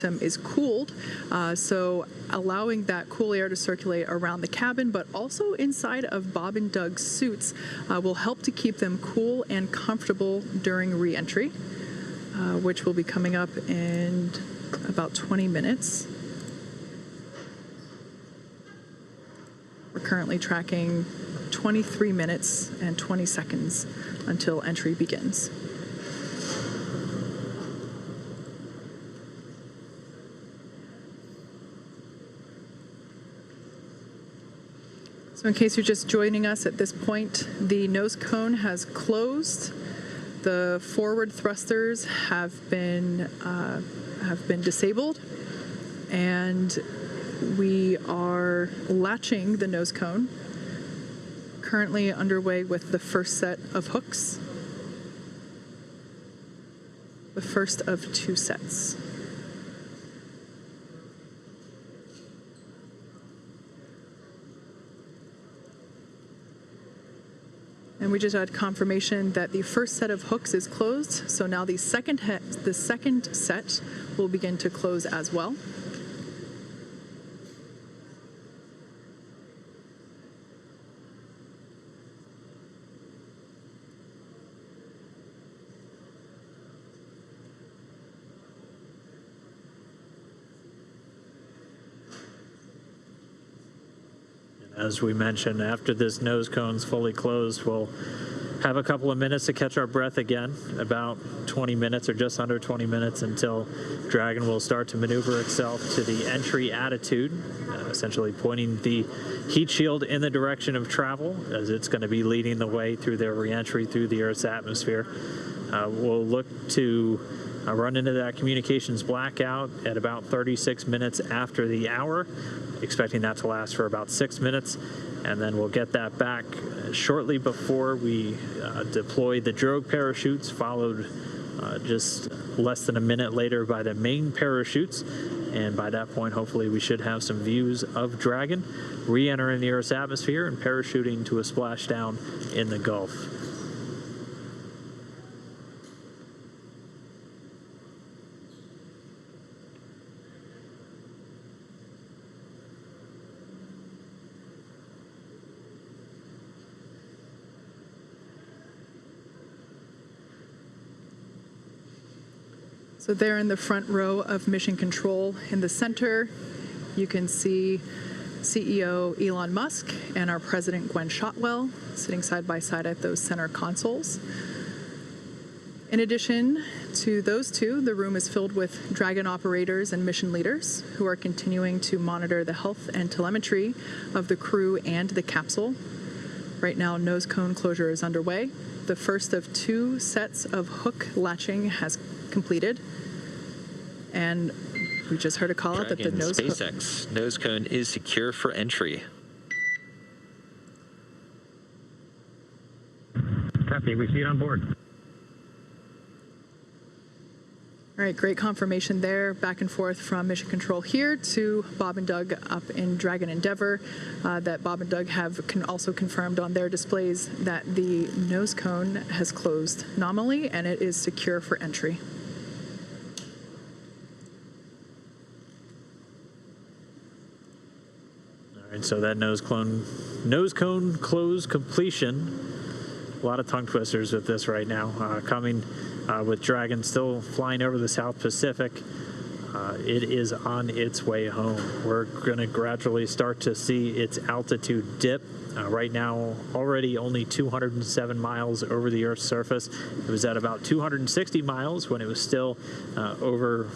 is cooled, so allowing that cool air to circulate around the cabin, but also inside of Bob and Doug's suits will help to keep them cool and comfortable during re-entry, which will be coming up in about 20 minutes. We're currently tracking 23 minutes and 20 seconds until entry begins. So in case you're just joining us at this point, the nose cone has closed. The forward thrusters have been disabled, and we are latching the nose cone. Currently underway with the first set of hooks, the first of 2 sets. And we just had confirmation that the first set of hooks is closed, so now the second set will begin to close as well. As we mentioned, after this nose cone's fully closed, we'll have a couple of minutes to catch our breath again, about 20 minutes or just under 20 minutes until Dragon will start to maneuver itself to the entry attitude, essentially pointing the heat shield in the direction of travel as it's going to be leading the way through their re-entry through the Earth's atmosphere. We'll look to run into that communications blackout at about 36 minutes after the hour, expecting that to last for about 6 minutes, and then we'll get that back shortly before we deploy the drogue parachutes, followed just less than a minute later by the main parachutes, and by that point hopefully we should have some views of Dragon re-entering the Earth's atmosphere and parachuting to a splashdown in the Gulf. So there in the front row of Mission Control in the center, you can see CEO Elon Musk and our President Gwen Shotwell sitting side by side at those center consoles. In addition to those two, the room is filled with Dragon operators and mission leaders who are continuing to monitor the health and telemetry of the crew and the capsule. Right now, nose cone closure is underway. The first of 2 sets of hook latching has completed, and we just heard a call out that the SpaceX nose cone is secure for entry. Copy, we see it on board. All right, great confirmation there. Back and forth from Mission Control here to Bob and Doug up in Dragon Endeavour, that Bob and Doug have also confirmed on their displays that the nose cone has closed nominally and it is secure for entry. All right, so that nose cone close completion. A lot of tongue twisters with this right now. Coming with Dragon still flying over the South Pacific. It is on its way home. We're going to gradually start to see its altitude dip. Right now, already only 207 miles over the Earth's surface. It was at about 260 miles when it was still over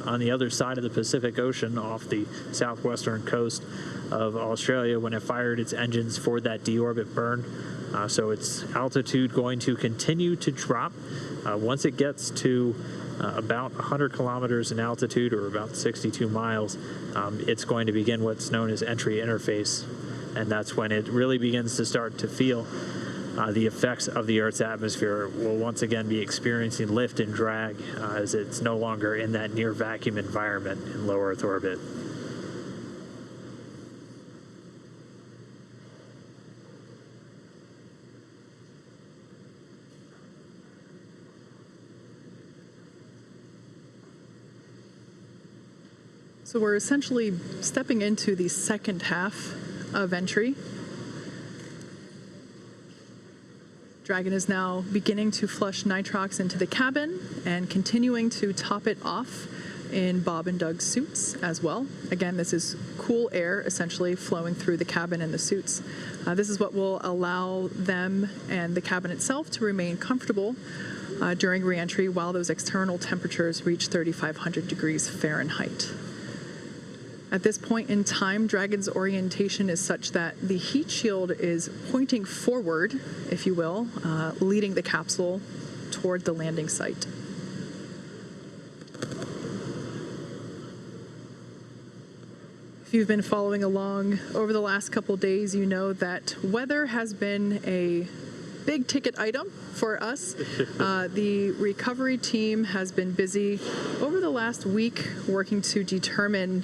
on the other side of the Pacific Ocean off the southwestern coast of Australia when it fired its engines for that deorbit burn. So its altitude going to continue to drop. Once it gets to about 100 kilometers in altitude, or about 62 miles, it's going to begin what's known as entry interface. And that's when it really begins to start to feel the effects of the Earth's atmosphere. Will once again be experiencing lift and drag as it's no longer in that near vacuum environment in low Earth orbit. So we're essentially stepping into the second half of entry. Dragon is now beginning to flush nitrox into the cabin and continuing to top it off in Bob and Doug's suits as well. Again, this is cool air essentially flowing through the cabin and the suits. This is what will allow them and the cabin itself to remain comfortable during reentry while those external temperatures reach 3,500 degrees Fahrenheit. At this point in time, Dragon's orientation is such that the heat shield is pointing forward, if you will, leading the capsule toward the landing site. If you've been following along over the last couple days, you know that weather has been a big ticket item for us. The recovery team has been busy over the last week working to determine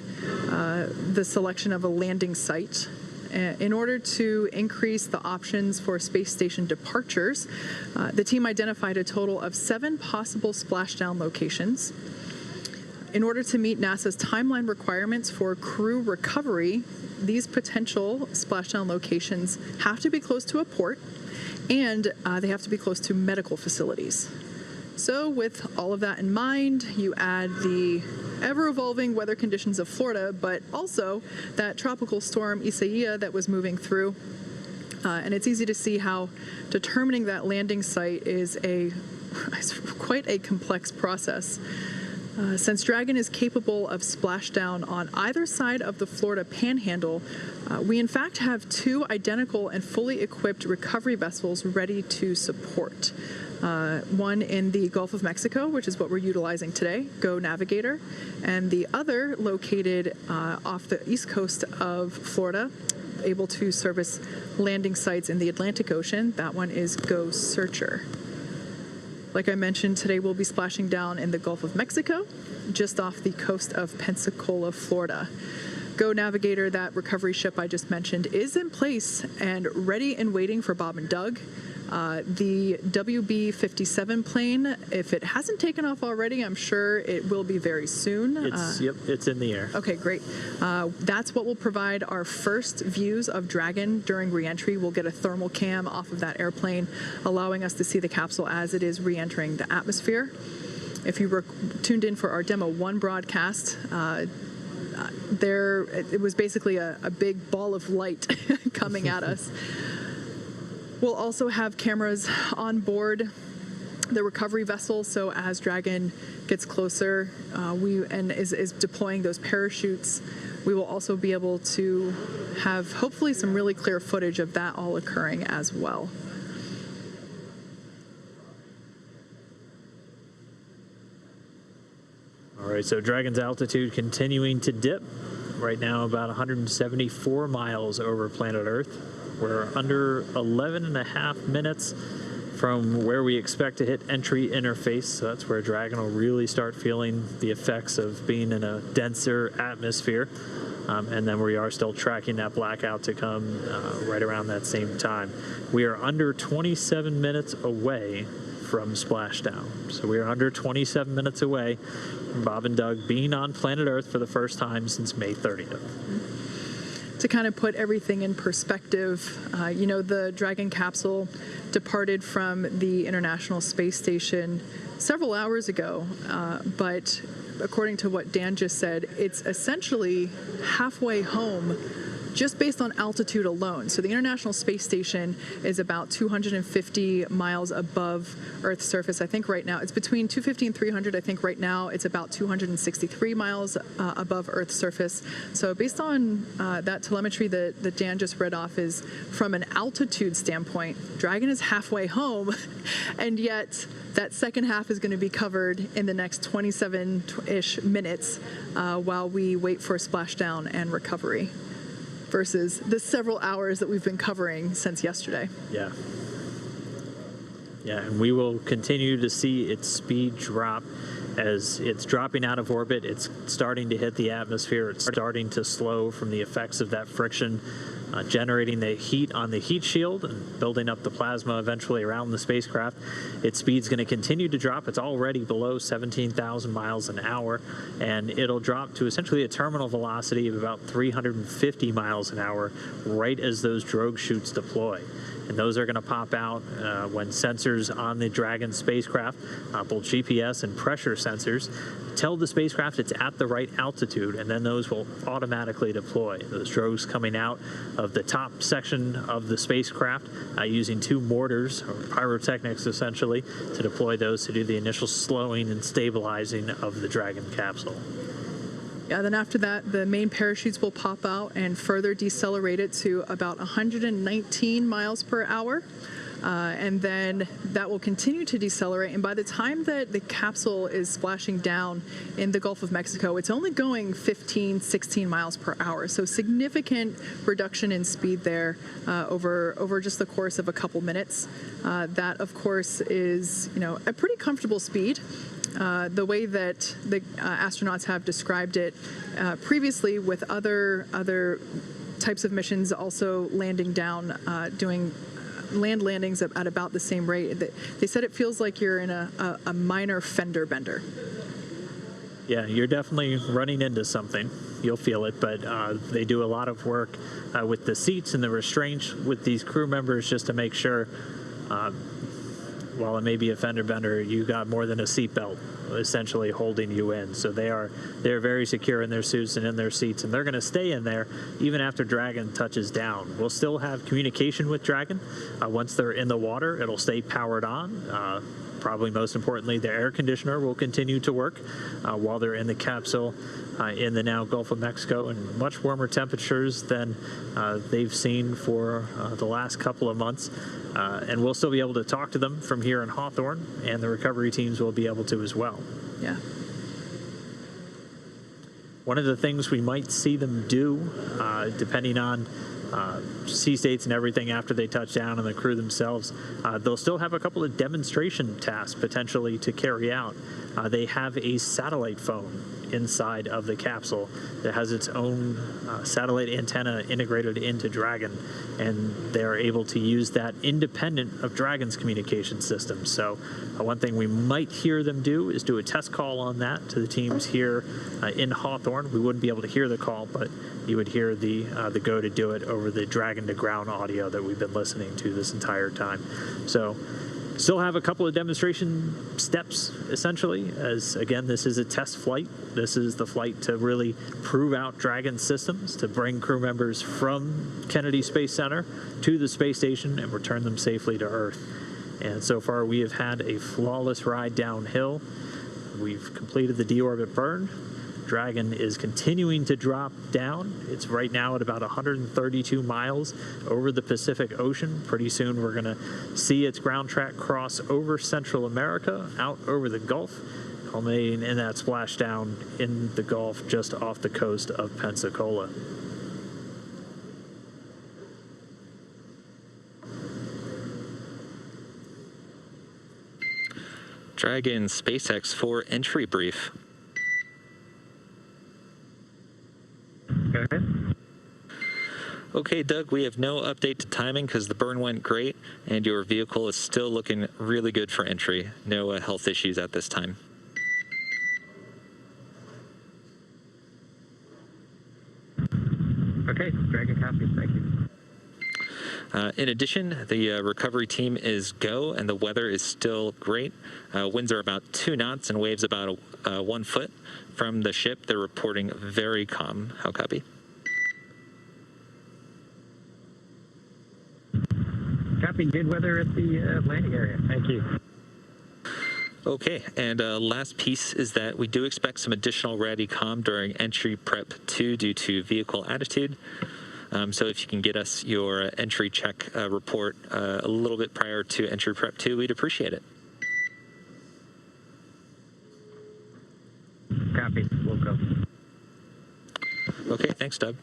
the selection of a landing site. In order to increase the options for space station departures, the team identified a total of 7 possible splashdown locations. In order to meet NASA's timeline requirements for crew recovery, these potential splashdown locations have to be close to a port, and they have to be close to medical facilities. So with all of that in mind, you add the ever-evolving weather conditions of Florida, but also that tropical storm Isaiah that was moving through. And it's easy to see how determining that landing site is quite a complex process. Since Dragon is capable of splashdown on either side of the Florida Panhandle, we in fact have 2 identical and fully equipped recovery vessels ready to support. One in the Gulf of Mexico, which is what we're utilizing today, Go Navigator, and the other located off the east coast of Florida, able to service landing sites in the Atlantic Ocean. That one is Go Searcher. Like I mentioned, today we'll be splashing down in the Gulf of Mexico, just off the coast of Pensacola, Florida. Go Navigator, that recovery ship I just mentioned, is in place and ready and waiting for Bob and Doug. The WB-57 plane, if it hasn't taken off already, I'm sure it will be very soon. It's in the air. Okay, great. That's what will provide our first views of Dragon during reentry. We'll get a thermal cam off of that airplane, allowing us to see the capsule as it is reentering the atmosphere. If you were tuned in for our Demo 1 broadcast, it was basically a big ball of light coming at us. We'll also have cameras on board the recovery vessel, so as Dragon gets closer and is deploying those parachutes, we will also be able to have hopefully some really clear footage of that all occurring as well. All right, so Dragon's altitude continuing to dip. Right now about 174 miles over planet Earth. We're under 11 and a half minutes from where we expect to hit entry interface. So that's where Dragon will really start feeling the effects of being in a denser atmosphere. And then we are still tracking that blackout to come right around that same time. We are under 27 minutes away from Splashdown. So we are under 27 minutes away from Bob and Doug being on planet Earth for the first time since May 30th. To kind of put everything in perspective, the Dragon capsule departed from the International Space Station several hours ago, but according to what Dan just said, it's essentially halfway home just based on altitude alone. So the International Space Station is about 250 miles above Earth's surface. I think right now it's between 250 and 300. I think right now it's about 263 miles above Earth's surface. So based on that telemetry that Dan just read off, is from an altitude standpoint, Dragon is halfway home, and yet that second half is going to be covered in the next 27-ish minutes while we wait for splashdown and recovery, versus the several hours that we've been covering since yesterday. Yeah, and we will continue to see its speed drop as it's dropping out of orbit, it's starting to hit the atmosphere. It's starting to slow from the effects of that friction, generating the heat on the heat shield and building up the plasma eventually around the spacecraft. Its speed's going to continue to drop. It's already below 17,000 miles an hour, and it'll drop to essentially a terminal velocity of about 350 miles an hour right as those drogue chutes deploy. And those are going to pop out when sensors on the Dragon spacecraft, both GPS and pressure sensors, tell the spacecraft it's at the right altitude, and then those will automatically deploy. Those drogues coming out of the top section of the spacecraft using two mortars, or pyrotechnics essentially, to deploy those to do the initial slowing and stabilizing of the Dragon capsule. Yeah, then after that, the main parachutes will pop out and further decelerate it to about 119 miles per hour. And then that will continue to decelerate. And by the time that the capsule is splashing down in the Gulf of Mexico, it's only going 15, 16 miles per hour. So significant reduction in speed there over just the course of a couple minutes. That, of course, is a pretty comfortable speed. The way that the astronauts have described it previously with other types of missions also landing down, doing land landings at about the same rate. They said it feels like you're in a minor fender bender. Yeah, you're definitely running into something. You'll feel it, but they do a lot of work with the seats and the restraints with these crew members just to make sure while it may be a fender bender, you got more than a seatbelt essentially holding you in. So they're very secure in their suits and in their seats, and they're going to stay in there even after Dragon touches down. We'll still have communication with Dragon. Once they're in the water, it'll stay powered on. Probably most importantly, the air conditioner will continue to work while they're in the capsule in the now Gulf of Mexico, and much warmer temperatures than they've seen for the last couple of months. And we'll still be able to talk to them from here in Hawthorne, and the recovery teams will be able to as well. Yeah. One of the things we might see them do, depending on sea states and everything after they touch down and the crew themselves, they'll still have a couple of demonstration tasks potentially to carry out. They have a satellite phone inside of the capsule that has its own satellite antenna integrated into Dragon, and they're able to use that independent of Dragon's communication system. So one thing we might hear them do is do a test call on that to the teams here in Hawthorne. We wouldn't be able to hear the call, but you would hear the go to do it over the Dragon to ground audio that we've been listening to this entire time. So still have a couple of demonstration steps, essentially, as, again, this is a test flight. This is the flight to really prove out Dragon systems, to bring crew members from Kennedy Space Center to the space station and return them safely to Earth. And so far, we have had a flawless ride downhill. We've completed the deorbit burn. Dragon is continuing to drop down. It's right now at about 132 miles over the Pacific Ocean. Pretty soon we're going to see its ground track cross over Central America, out over the Gulf, culminating in that splashdown in the Gulf just off the coast of Pensacola. Dragon SpaceX for entry brief. Go ahead. Okay, Doug, we have no update to timing because the burn went great and your vehicle is still looking really good for entry. No health issues at this time. Okay, Dragon copies. Thank you. In addition, the recovery team is go, and the weather is still great. Winds are about 2 knots and waves about 1 foot. From the ship, they're reporting very calm. How copy? Copy. Good weather at the landing area. Thank you. Okay, and last piece is that we do expect some additional RADICOM during entry prep 2 due to vehicle attitude. So if you can get us your entry check report a little bit prior to entry prep 2, we'd appreciate it. Copy. We'll go. Okay, thanks, Doug.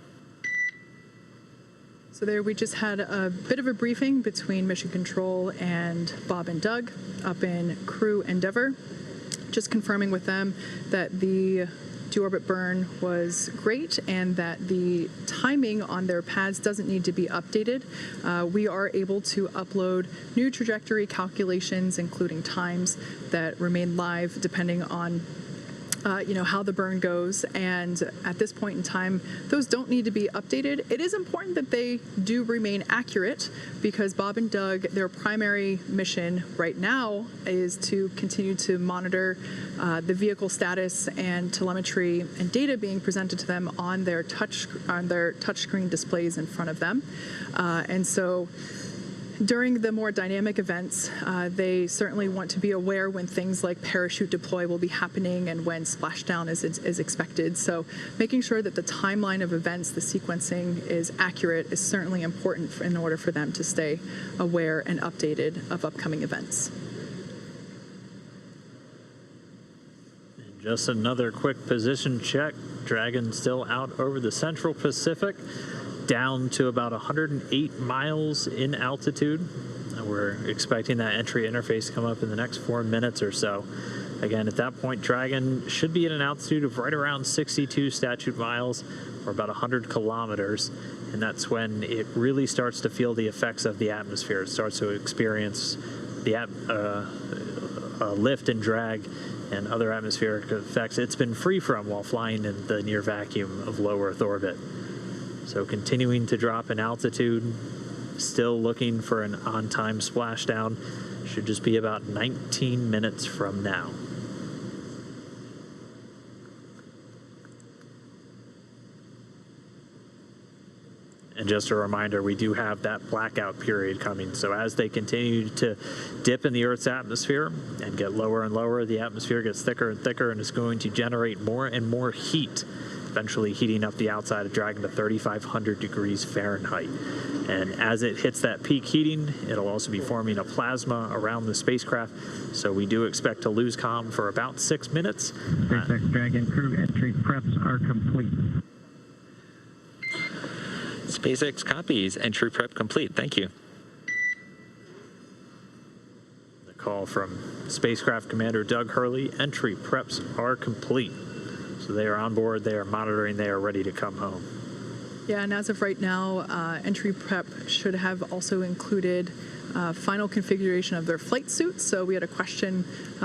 So there we just had a bit of a briefing between Mission Control and Bob and Doug up in Crew Endeavor. just confirming with them that the deorbit burn was great and that the timing on their pads doesn't need to be updated. We are able to upload new trajectory calculations, including times that remain live depending on how the burn goes, and at this point in time, those don't need to be updated. It is important that they do remain accurate because Bob and Doug, their primary mission right now is to continue to monitor the vehicle status and telemetry and data being presented to them on their touchscreen displays in front of them, and so during the more dynamic events, they certainly want to be aware when things like parachute deploy will be happening and when splashdown is expected. So making sure that the timeline of events, the sequencing is accurate is certainly important in order for them to stay aware and updated of upcoming events. And just another quick position check. Dragon still out over the Central Pacific, down to about 108 miles in altitude. We're expecting that entry interface to come up in the next 4 minutes or so. Again, at that point, Dragon should be at an altitude of right around 62 statute miles, or about 100 kilometers, and that's when it really starts to feel the effects of the atmosphere. It starts to experience the lift and drag and other atmospheric effects it's been free from while flying in the near vacuum of low Earth orbit. So continuing to drop in altitude, still looking for an on-time splashdown. Should just be about 19 minutes from now. And just a reminder, we do have that blackout period coming. So as they continue to dip in the Earth's atmosphere and get lower and lower, the atmosphere gets thicker and thicker and is going to generate more and more heat, eventually heating up the outside of Dragon to 3,500 degrees Fahrenheit. And as it hits that peak heating, it'll also be forming a plasma around the spacecraft. So we do expect to lose comm for about 6 minutes. SpaceX Dragon crew entry preps are complete. SpaceX copies. Entry prep complete. Thank you. The call from Spacecraft Commander Doug Hurley. Entry preps are complete. So they are on board, they are monitoring, they are ready to come home. Yeah, and as of right now, entry prep should have also included final configuration of their flight suits. So we had a question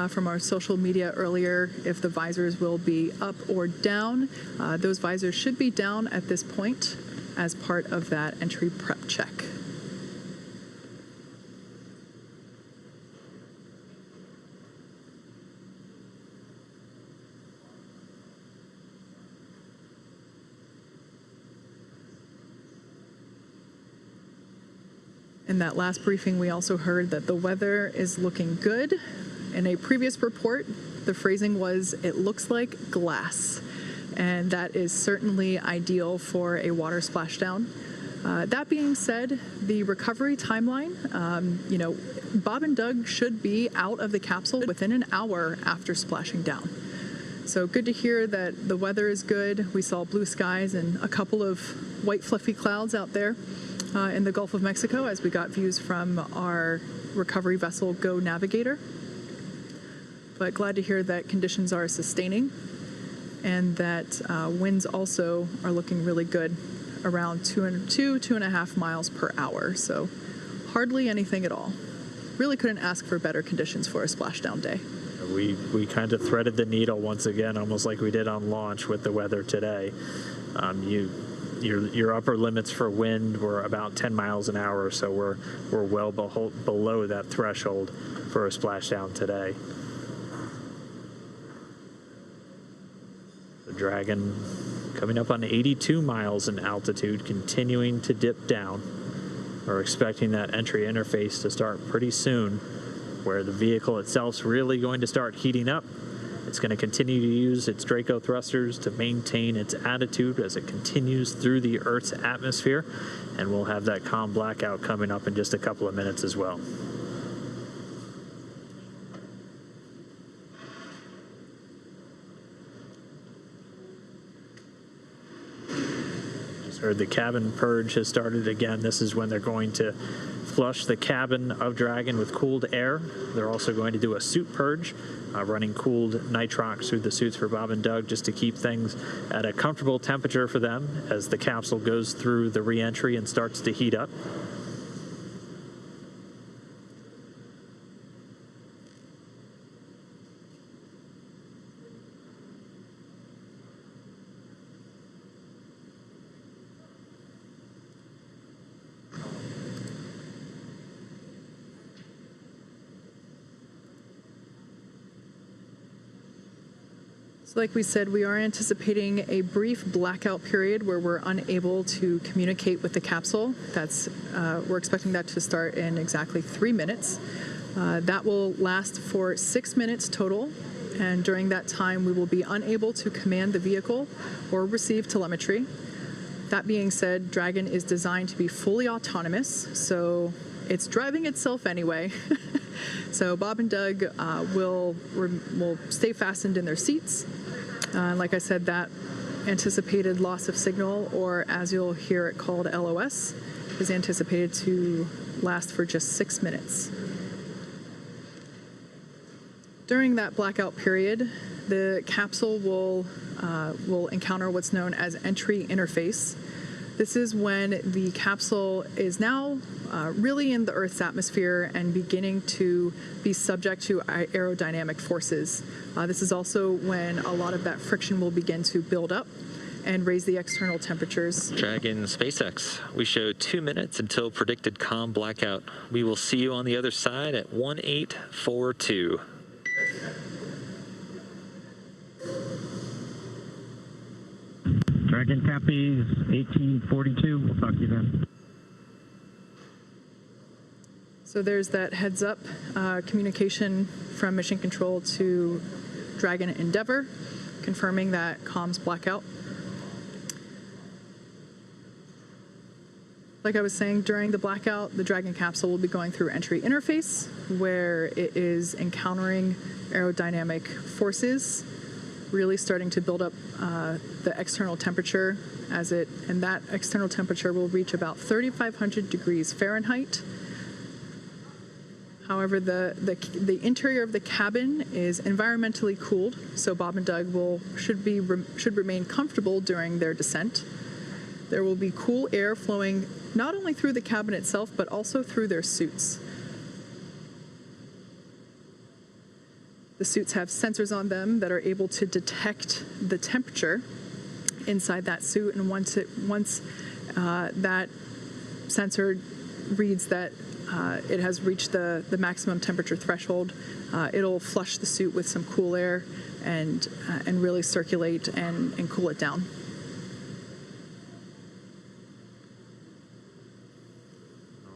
from our social media earlier if the visors will be up or down. Those visors should be down at this point as part of that entry prep check. In that last briefing, we also heard that the weather is looking good. In a previous report, the phrasing was, "It looks like glass." And that is certainly ideal for a water splashdown. That being said, the recovery timeline, Bob and Doug should be out of the capsule within an hour after splashing down. So good to hear that the weather is good. We saw blue skies and a couple of white fluffy clouds out there in the Gulf of Mexico as we got views from our recovery vessel Go Navigator. But glad to hear that conditions are sustaining and that winds also are looking really good, around 2.5 miles per hour. So hardly anything at all. Really couldn't ask for better conditions for a splashdown day. We kind of threaded the needle once again, almost like we did on launch with the weather today. Your upper limits for wind were about 10 miles an hour, so we're well below that threshold for a splashdown today. The Dragon coming up on 82 miles in altitude, continuing to dip down. We're expecting that entry interface to start pretty soon, where the vehicle itself's really going to start heating up. It's going to continue to use its Draco thrusters to maintain its attitude as it continues through the Earth's atmosphere, and we'll have that comm blackout coming up in just a couple of minutes as well. Just heard the cabin purge has started again. This is when they're going to flush the cabin of Dragon with cooled air. They're also going to do a suit purge, running cooled nitrox through the suits for Bob and Doug just to keep things at a comfortable temperature for them as the capsule goes through the re-entry and starts to heat up. So like we said, we are anticipating a brief blackout period where we're unable to communicate with the capsule. We're expecting that to start in exactly 3 minutes. That will last for 6 minutes total, and during that time we will be unable to command the vehicle or receive telemetry. That being said, Dragon is designed to be fully autonomous, so it's driving itself anyway. So Bob and Doug will stay fastened in their seats. Like I said, that anticipated loss of signal, or as you'll hear it called LOS, is anticipated to last for just 6 minutes. During that blackout period, the capsule will encounter what's known as entry interface. This is when the capsule is now really in the Earth's atmosphere and beginning to be subject to aerodynamic forces. This is also when a lot of that friction will begin to build up and raise the external temperatures. Dragon SpaceX, we show 2 minutes until predicted calm blackout. We will see you on the other side at 1842. Dragon copies 1842. We'll talk to you then. So there's that heads up communication from Mission Control to Dragon Endeavour, confirming that comms blackout. Like I was saying, during the blackout, the Dragon capsule will be going through entry interface, where it is encountering aerodynamic forces, really starting to build up the external temperature and that external temperature will reach about 3,500 degrees Fahrenheit. However, the interior of the cabin is environmentally cooled, so Bob and Doug should remain comfortable during their descent. There will be cool air flowing not only through the cabin itself, but also through their suits. The suits have sensors on them that are able to detect the temperature inside that suit, and once that sensor reads that it has reached the maximum temperature threshold, it'll flush the suit with some cool air and really circulate and cool it down.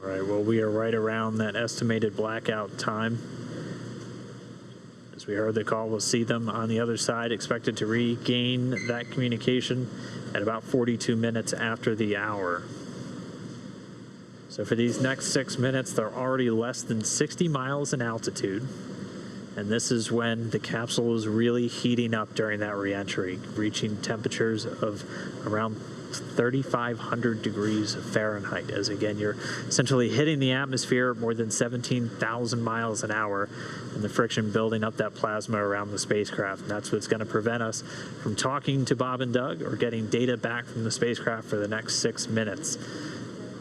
All right, well, we are right around that estimated blackout time. As we heard the call, we'll see them on the other side, expected to regain that communication at about 42 minutes after the hour. So for these next 6 minutes, they're already less than 60 miles in altitude. And this is when the capsule is really heating up during that reentry, reaching temperatures of around 3,500 degrees Fahrenheit, as again, you're essentially hitting the atmosphere more than 17,000 miles an hour, and the friction building up that plasma around the spacecraft. And that's what's going to prevent us from talking to Bob and Doug or getting data back from the spacecraft for the next 6 minutes.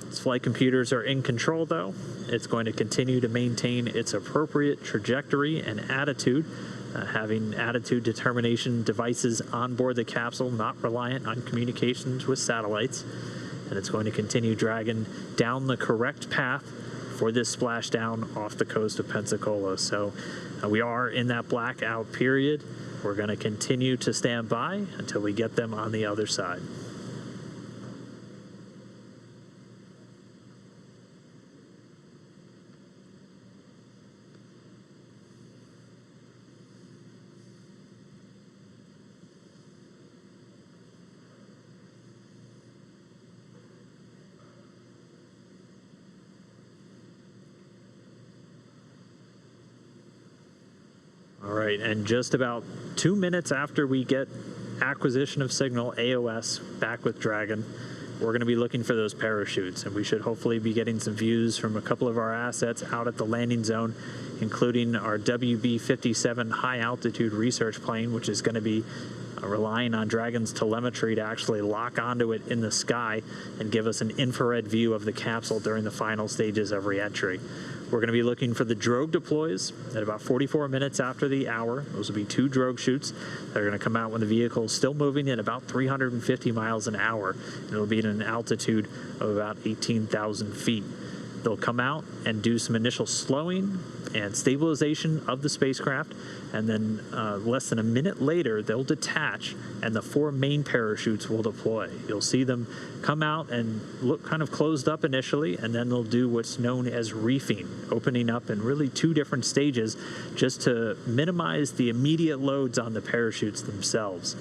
Its flight computers are in control, though. It's going to continue to maintain its appropriate trajectory and attitude, having attitude determination devices on board the capsule, not reliant on communications with satellites. And it's going to continue Dragon down the correct path for this splashdown off the coast of Pensacola. So we are in that blackout period. We're going to continue to stand by until we get them on the other side. All right, and just about 2 minutes after we get acquisition of signal, AOS, back with Dragon, we're going to be looking for those parachutes, and we should hopefully be getting some views from a couple of our assets out at the landing zone, including our WB-57 high-altitude research plane, which is going to be relying on Dragon's telemetry to actually lock onto it in the sky and give us an infrared view of the capsule during the final stages of reentry. We're going to be looking for the drogue deploys at about 44 minutes after the hour. Those will be 2 drogue shoots that are going to come out when the vehicle is still moving at about 350 miles an hour. And it'll be at an altitude of about 18,000 feet. They'll come out and do some initial slowing and stabilization of the spacecraft, and then less than a minute later, they'll detach, and the 4 main parachutes will deploy. You'll see them come out and look kind of closed up initially, and then they'll do what's known as reefing, opening up in really 2 different stages just to minimize the immediate loads on the parachutes themselves.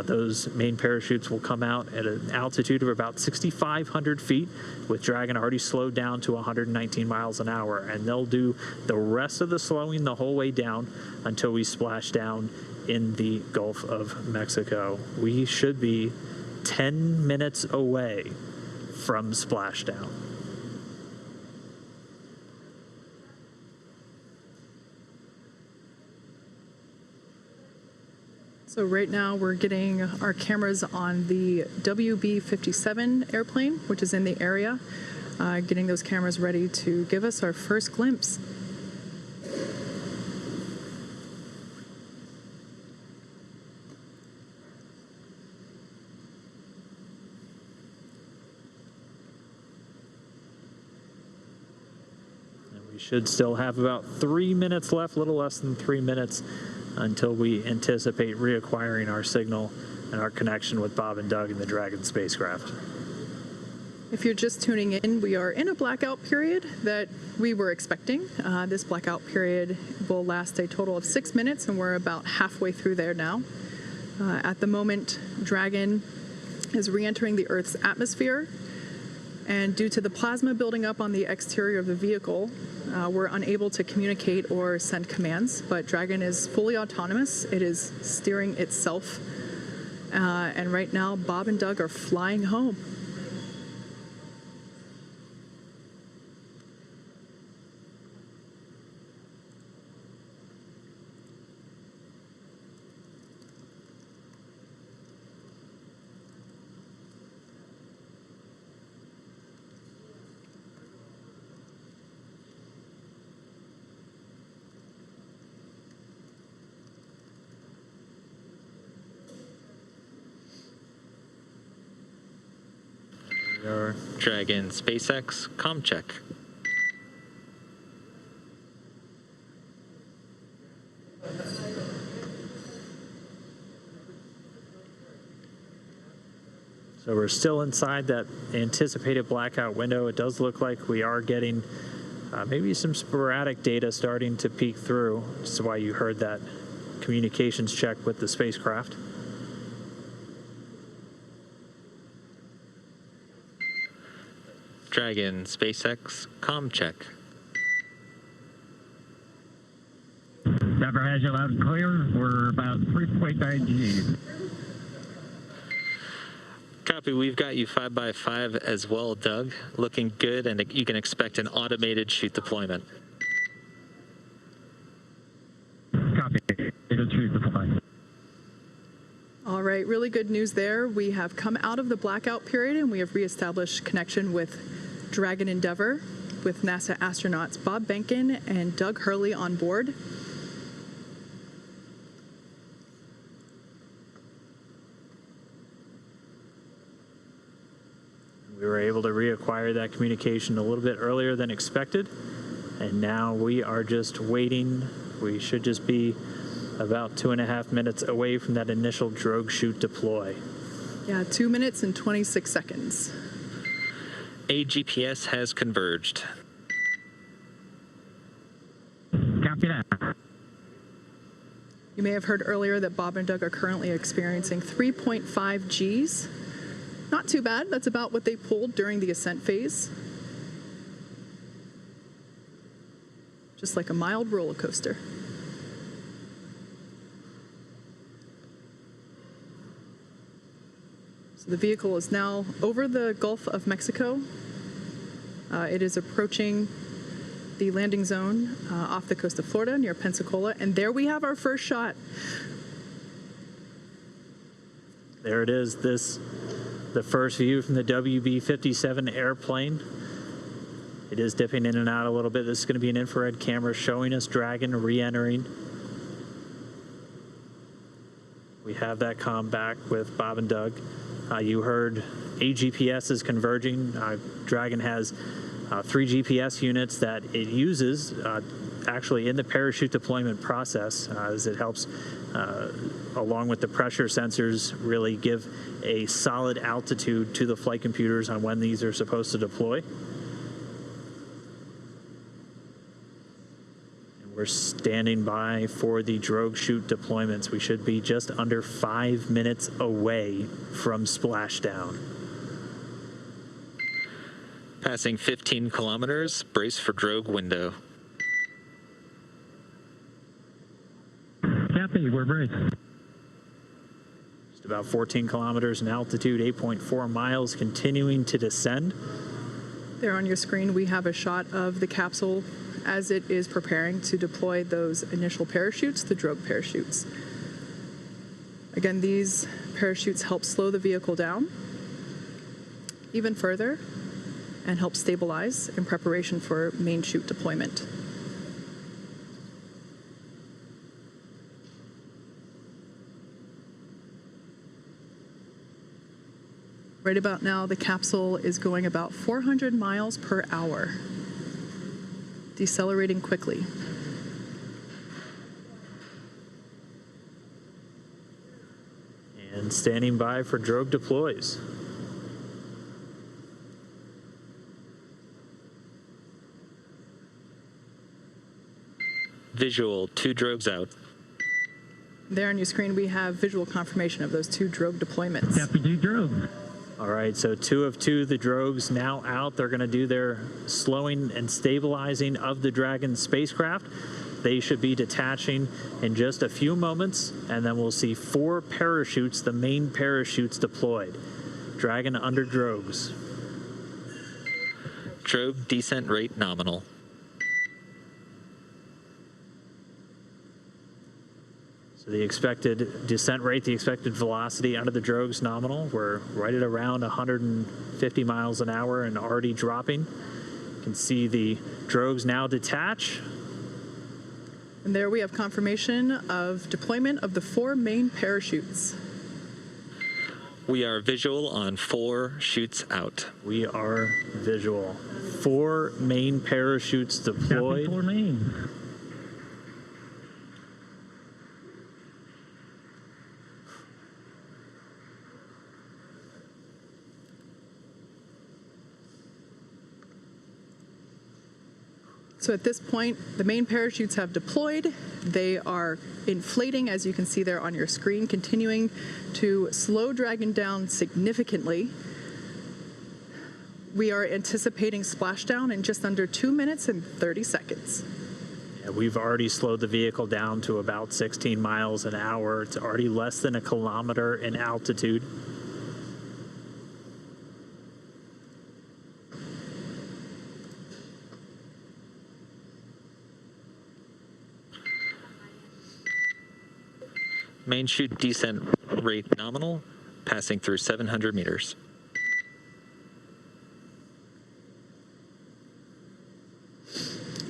Those main parachutes will come out at an altitude of about 6,500 feet, with Dragon already slowed down to 119 miles an hour, and they'll do the rest of the slowing the whole way down until we splash down in the Gulf of Mexico. We should be 10 minutes away from splashdown. So right now we're getting our cameras on the WB-57 airplane, which is in the area, getting those cameras ready to give us our first glimpse. And we should still have about 3 minutes left, a little less than 3 minutes, until we anticipate reacquiring our signal and our connection with Bob and Doug in the Dragon spacecraft. If you're just tuning in, we are in a blackout period that we were expecting. This blackout period will last a total of 6 minutes, and we're about halfway through there now. At the moment, Dragon is re-entering the Earth's atmosphere, and due to the plasma building up on the exterior of the vehicle, we're unable to communicate or send commands, but Dragon is fully autonomous. It is steering itself. And right now, Bob and Doug are flying home. Dragon SpaceX comm check. So we're still inside that anticipated blackout window. It does look like we are getting maybe some sporadic data starting to peek through. This is why you heard that communications check with the spacecraft. Dragon SpaceX comm check. Denver has you loud and clear. We're about 3.9 Gs. Copy. We've got you 5x5 as well, Doug. Looking good, and you can expect an automated chute deployment. Copy. It'll choose the flight. All right, really good news there. We have come out of the blackout period, and we have reestablished connection with Dragon Endeavour, with NASA astronauts Bob Behnken and Doug Hurley on board. We were able to reacquire that communication a little bit earlier than expected, and now we are just waiting. We should just be about 2.5 minutes away from that initial drogue chute deploy. Yeah, 2 minutes and 26 seconds. AGPS has converged. Copy that. You may have heard earlier that Bob and Doug are currently experiencing 3.5 Gs. Not too bad. That's about what they pulled during the ascent phase. Just like a mild roller coaster. So the vehicle is now over the Gulf of Mexico. It is approaching the landing zone off the coast of Florida near Pensacola. And there we have our first shot. There it is. The first view from the WB-57 airplane. It is dipping in and out a little bit. This is going to be an infrared camera showing us Dragon re-entering. We have that comm back with Bob and Doug. You heard 8 GPSs converging. Dragon has 3 GPS units that it uses actually in the parachute deployment process as it helps, along with the pressure sensors, really give a solid altitude to the flight computers on when these are supposed to deploy. We're standing by for the drogue chute deployments. We should be just under 5 minutes away from splashdown. Passing 15 kilometers, brace for drogue window. Copy, we're braced. Just about 14 kilometers in altitude, 8.4 miles, continuing to descend. There on your screen, we have a shot of the capsule as it is preparing to deploy those initial parachutes, the drogue parachutes. Again, these parachutes help slow the vehicle down even further and help stabilize in preparation for main chute deployment. Right about now, the capsule is going about 400 miles per hour. Decelerating quickly. And standing by for drogue deploys. Visual, 2 drogues out. There on your screen, we have visual confirmation of those 2 drogue deployments. Copy, 2 drogue. All right, so 2 of 2, the drogues now out. They're going to do their slowing and stabilizing of the Dragon spacecraft. They should be detaching in just a few moments, and then we'll see 4 parachutes, the main parachutes deployed. Dragon under drogues. Drogue descent rate nominal. So the expected descent rate, the expected velocity under the drogues nominal, we're right at around 150 miles an hour and already dropping. You can see the drogues now detach. And there we have confirmation of deployment of the 4 main parachutes. We are visual on 4 chutes out. We are visual. 4 main parachutes Copy, deployed. 4 main. So at this point, the main parachutes have deployed. They are inflating, as you can see there on your screen, continuing to slow Dragon down significantly. We are anticipating splashdown in just under 2 minutes and 30 seconds. Yeah, we've already slowed the vehicle down to about 16 miles an hour. It's already less than 1 kilometer in altitude. Main chute descent rate nominal, passing through 700 meters.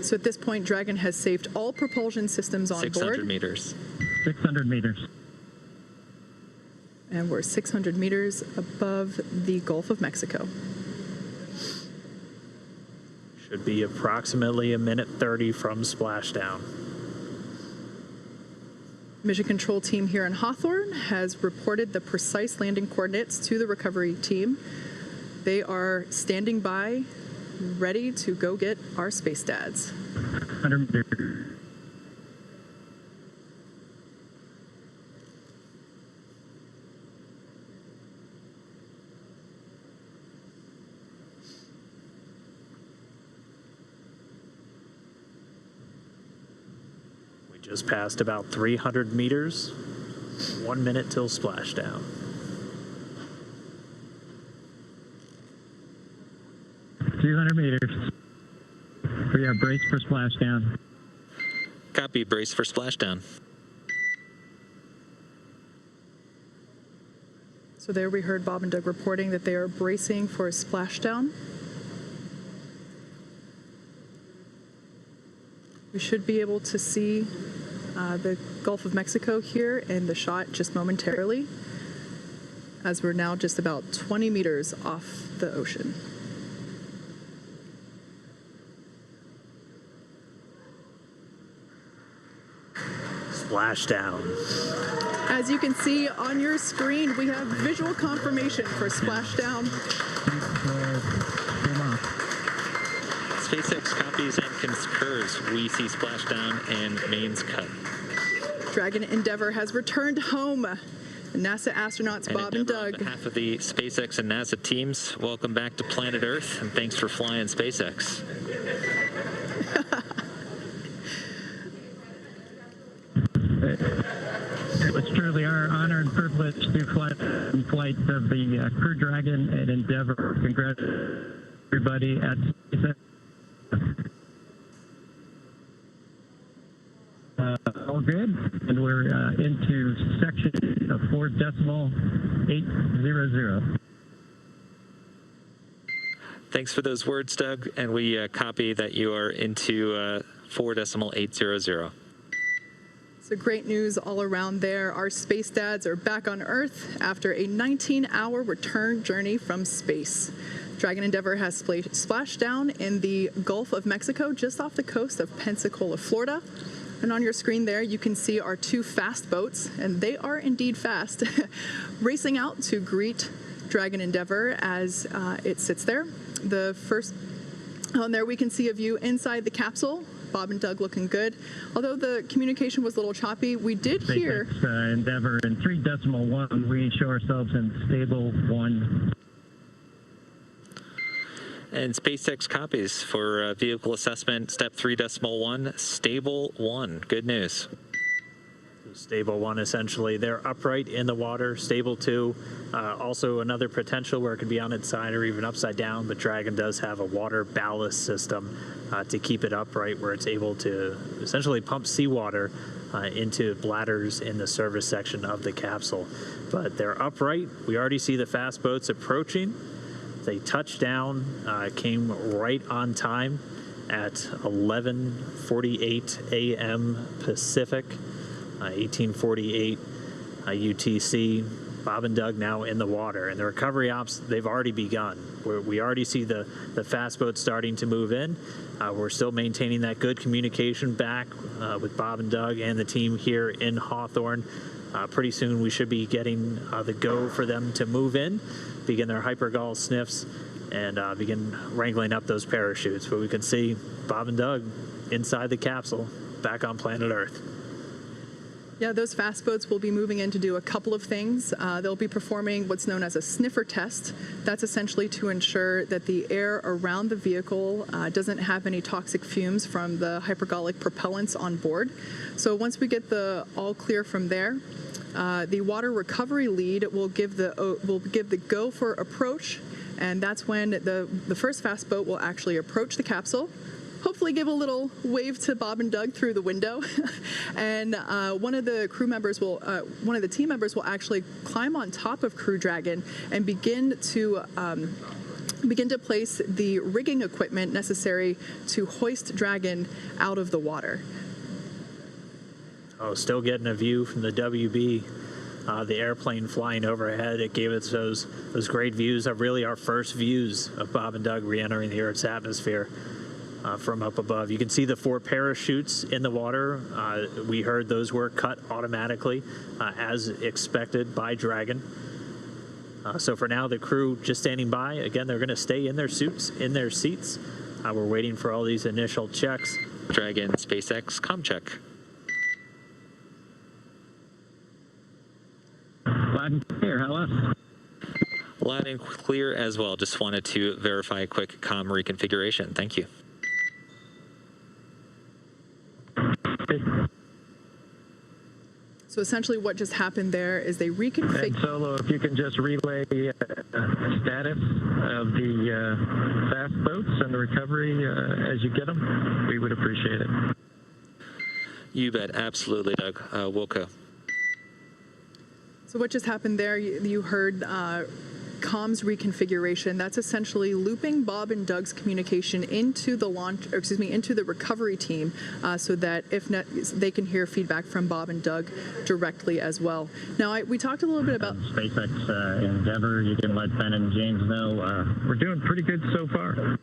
So at this point, Dragon has saved all propulsion systems on 600 board. meters. 600 meters. And we're 600 meters above the Gulf of Mexico. Should be approximately 1:30 from splashdown. Mission Control team here in Hawthorne has reported the precise landing coordinates to the recovery team. They are standing by, ready to go get our space dads. 100 meters. Just passed about 300 meters. 1 minute till splashdown. 200 meters. We are braced for splashdown. Copy, brace for splashdown. So there we heard Bob and Doug reporting that they are bracing for a splashdown. We should be able to see the Gulf of Mexico here in the shot just momentarily, as we're now just about 20 meters off the ocean. Splashdown. As you can see on your screen, we have visual confirmation for splashdown. SpaceX copies and concurs. We see splashdown and mains cut. Dragon Endeavour has returned home. NASA astronauts Bob and Endeavour, Doug. on behalf of the SpaceX and NASA teams, welcome back to planet Earth, and thanks for flying SpaceX. It was truly our honor and privilege to fly in flight of the Crew Dragon and Endeavour. Congrats, everybody at SpaceX. All good, and we're into section of 4.800. Thanks for those words, Doug, and we copy that you are into 4.800. So great news all around there. Our space dads are back on Earth after a 19-hour return journey from space. Dragon Endeavour has splashed down in the Gulf of Mexico, just off the coast of Pensacola, Florida. And on your screen there, you can see our two fast boats, and they are indeed fast, racing out to greet Dragon Endeavour as it sits there. The first, on there we can see a view inside the capsule. Bob and Doug looking good. Although the communication was a little choppy, we did hear... SpaceX Endeavour in 3.1, we show ourselves in stable 1. And SpaceX copies for vehicle assessment, step 3.1, stable 1. Good news. Stable 1, essentially. They're upright in the water. Stable 2, also another potential where it could be on its side or even upside down, but Dragon does have a water ballast system to keep it upright, where it's able to essentially pump seawater into bladders in the service section of the capsule. But they're upright. We already see the fast boats approaching. They touched down, came right on time at 11:48 a.m. Pacific, 1848 UTC. Bob and Doug now in the water, and the recovery ops, they've already begun. We already see the fast boats starting to move in. We're still maintaining that good communication back with Bob and Doug and the team here in Hawthorne. Pretty soon we should be getting the go for them to move in, begin their hypergol sniffs, and begin wrangling up those parachutes. But we can see Bob and Doug inside the capsule, back on planet Earth. Yeah, those fast boats will be moving in to do a couple of things. They'll be performing what's known as a sniffer test. That's essentially to ensure that the air around the vehicle doesn't have any toxic fumes from the hypergolic propellants on board. So once we get the all clear from there, the water recovery lead will give the go for approach, and that's when the first fast boat will actually approach the capsule. Hopefully give a little wave to Bob and Doug through the window. And one of the team members will actually climb on top of Crew Dragon and begin to place the rigging equipment necessary to hoist Dragon out of the water. Oh, still getting a view from the WB. The airplane flying overhead, it gave us those great views of really our first views of Bob and Doug re-entering the Earth's atmosphere. From up above. You can see the 4 parachutes in the water. We heard those were cut automatically as expected by Dragon. So for now, the crew just standing by. Again, they're going to stay in their suits, in their seats. We're waiting for all these initial checks. Dragon, SpaceX, comm check. Loud and clear, hello? Loud and clear as well. Just wanted to verify a quick comm reconfiguration. Thank you. So essentially what just happened there is they And reconfigured. Solo, if you can just relay the status of the fast boats and the recovery as you get them, we would appreciate it. You bet. Absolutely, Doug. Wilco. So what just happened there, you heard comms reconfiguration. That's essentially looping Bob and Doug's communication into the into the recovery team so that they can hear feedback from Bob and Doug directly as well. Now, we talked a little bit about SpaceX Endeavor. You can let Ben and James know we're doing pretty good so far.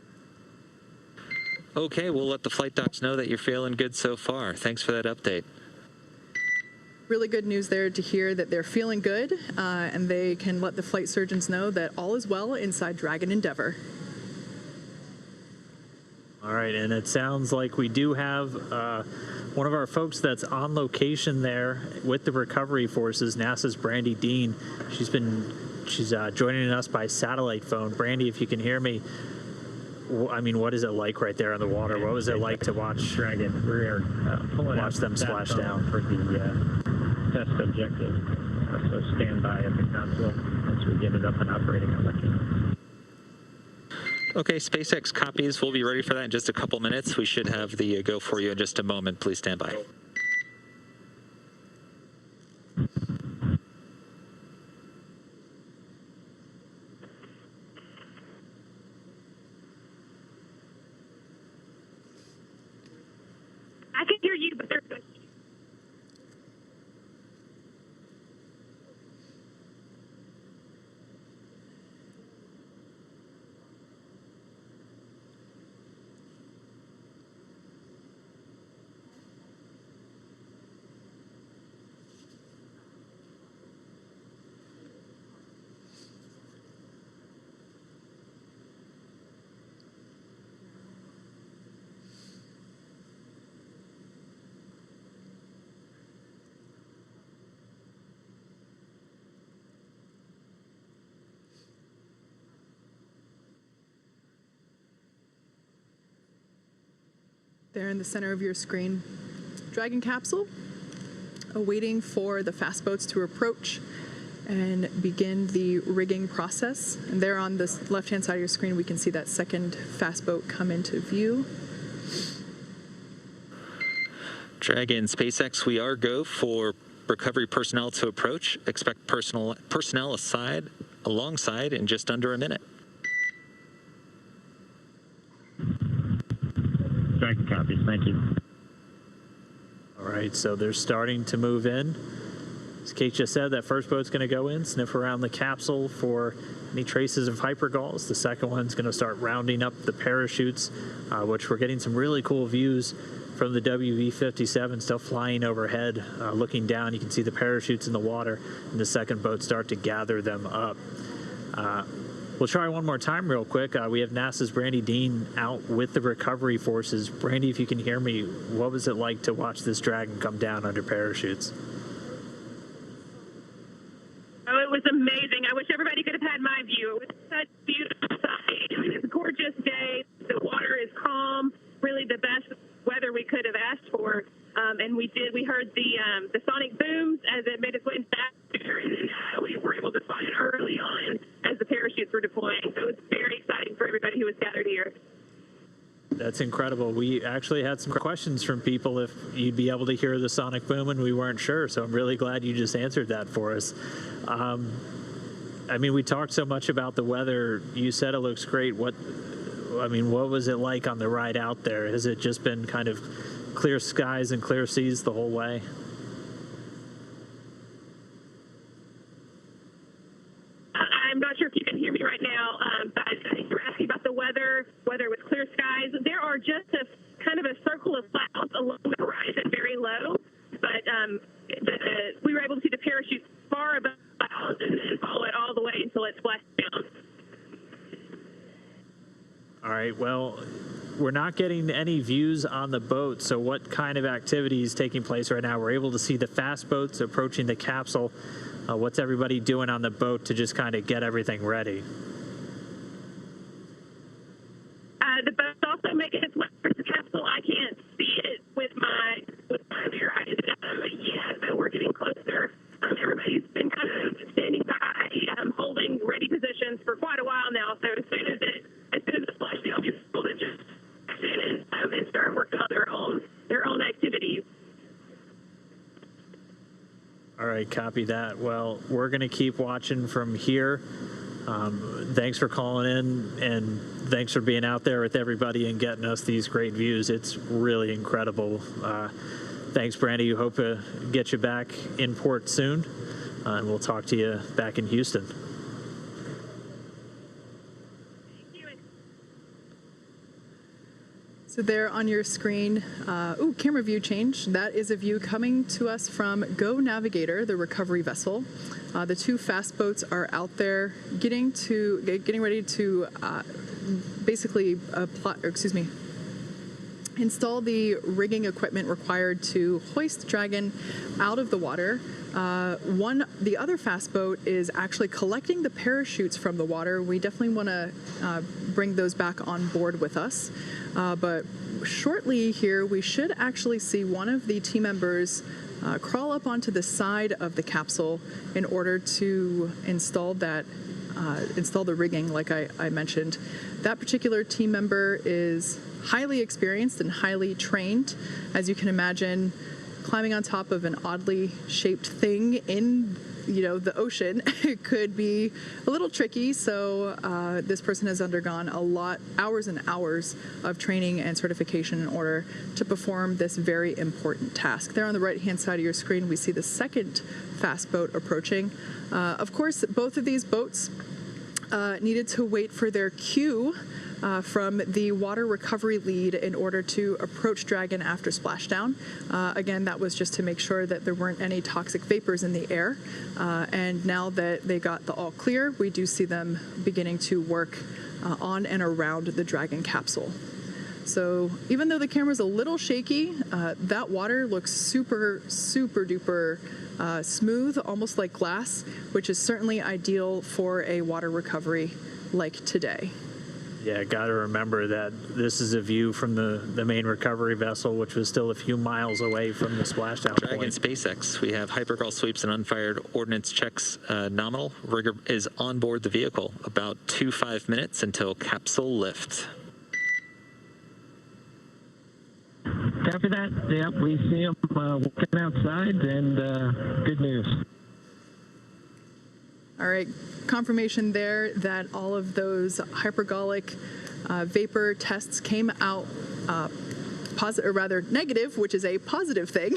Okay, we'll let the flight docs know that you're feeling good so far. Thanks for that update. really good news there to hear that they're feeling good and they can let the flight surgeons know that all is well inside Dragon Endeavor. All right, and it sounds like we do have one of our folks that's on location there with the recovery forces, NASA's Brandy Dean. She's joining us by satellite phone. Brandy, if you can hear me, I mean, what is it like right there in the water? What was it like to watch Dragon? We're watch them splash down for the test objective. So stand by at the console once we get it up and operating. I'll let you know. Okay, SpaceX copies. We'll be ready for that in just a couple minutes. We should have the go for you in just a moment. Please stand by. I can hear you, but they're good. There in the center of your screen, Dragon capsule, awaiting for the fast boats to approach and begin the rigging process. And there on the left-hand side of your screen, we can see that second fast boat come into view. Dragon, SpaceX, we are go for recovery personnel to approach. Expect personnel alongside in just under a minute. Dragon copies. Thank you. All right, so they're starting to move in. As Kate just said, that first boat's going to go in, sniff around the capsule for any traces of hypergalls. The second one's going to start rounding up the parachutes, which we're getting some really cool views from the WV-57 still flying overhead. Looking down, you can see the parachutes in the water, and the second boat start to gather them up. We'll try one more time real quick. We have NASA's Brandy Dean out with the recovery forces. Brandy, if you can hear me, what was it like to watch this Dragon come down under parachutes? Oh, it was amazing. I wish everybody could have had my view. It was such a beautiful sight. I mean, it's a gorgeous day. The water is calm. Really the best weather we could have asked for. And we heard the sonic booms as it made its way into the atmosphere, and we were able to find it early on as the parachutes were deploying. So it was very exciting for everybody who was gathered here. That's incredible. We actually had some questions from people if you'd be able to hear the sonic boom, and we weren't sure. So I'm really glad you just answered that for us. I mean, we talked so much about the weather. You said it looks great. What was it like on the ride out there? Has it just been kind of clear skies and clear seas the whole way? I'm not sure if you can hear me right now, but I think you're asking about the weather, whether it was clear skies. There are just a kind of a circle of clouds along the horizon, very low, but we were able to see the parachutes far above the clouds and follow it all the way until it splashed down. All right, well, we're not getting any views on the boat, so what kind of activity is taking place right now? We're able to see the fast boats approaching the capsule. What's everybody doing on the boat to just kind of get everything ready? The boat's also making its way towards the capsule. I can't see it with my was kind of here. I didn't know yet, but we're getting closer. Everybody's been kind of standing by, holding ready positions for quite a while now. So as soon as the splashdown, people that just sit and start working on their own activities. All right, copy that. Well, we're going to keep watching from here. Thanks for calling in, and thanks for being out there with everybody and getting us these great views. It's really incredible. Thanks, Brandy. Hope to get you back in port soon, and we'll talk to you back in Houston. So there on your screen, camera view change. That is a view coming to us from Go Navigator, the recovery vessel. The two fast boats are out there getting ready to install the rigging equipment required to hoist Dragon out of the water. The other fast boat is actually collecting the parachutes from the water. We definitely want to bring those back on board with us. But shortly here, we should actually see one of the team members crawl up onto the side of the capsule in order to install the rigging, like I mentioned. That particular team member is highly experienced and highly trained. As you can imagine, climbing on top of an oddly shaped thing in the ocean could be a little tricky. So this person has undergone hours and hours of training and certification in order to perform this very important task. There on the right-hand side of your screen, we see the second fast boat approaching. Of course, both of these boats needed to wait for their cue from the water recovery lead in order to approach Dragon after splashdown. Again, that was just to make sure that there weren't any toxic vapors in the air. And now that they got the all clear, we do see them beginning to work on and around the Dragon capsule. So even though the camera's a little shaky, that water looks super, super duper smooth, almost like glass, which is certainly ideal for a water recovery like today. Yeah, got to remember that this is a view from the main recovery vessel, which was still a few miles away from the splashdown Dragon point. SpaceX. We have hypergol sweeps and unfired ordnance checks nominal. Rigger is on board the vehicle. About 5 minutes until capsule lift. After that, yep, we see them walking outside, and good news. All right, confirmation there that all of those hypergolic vapor tests came out positive, or rather negative, which is a positive thing.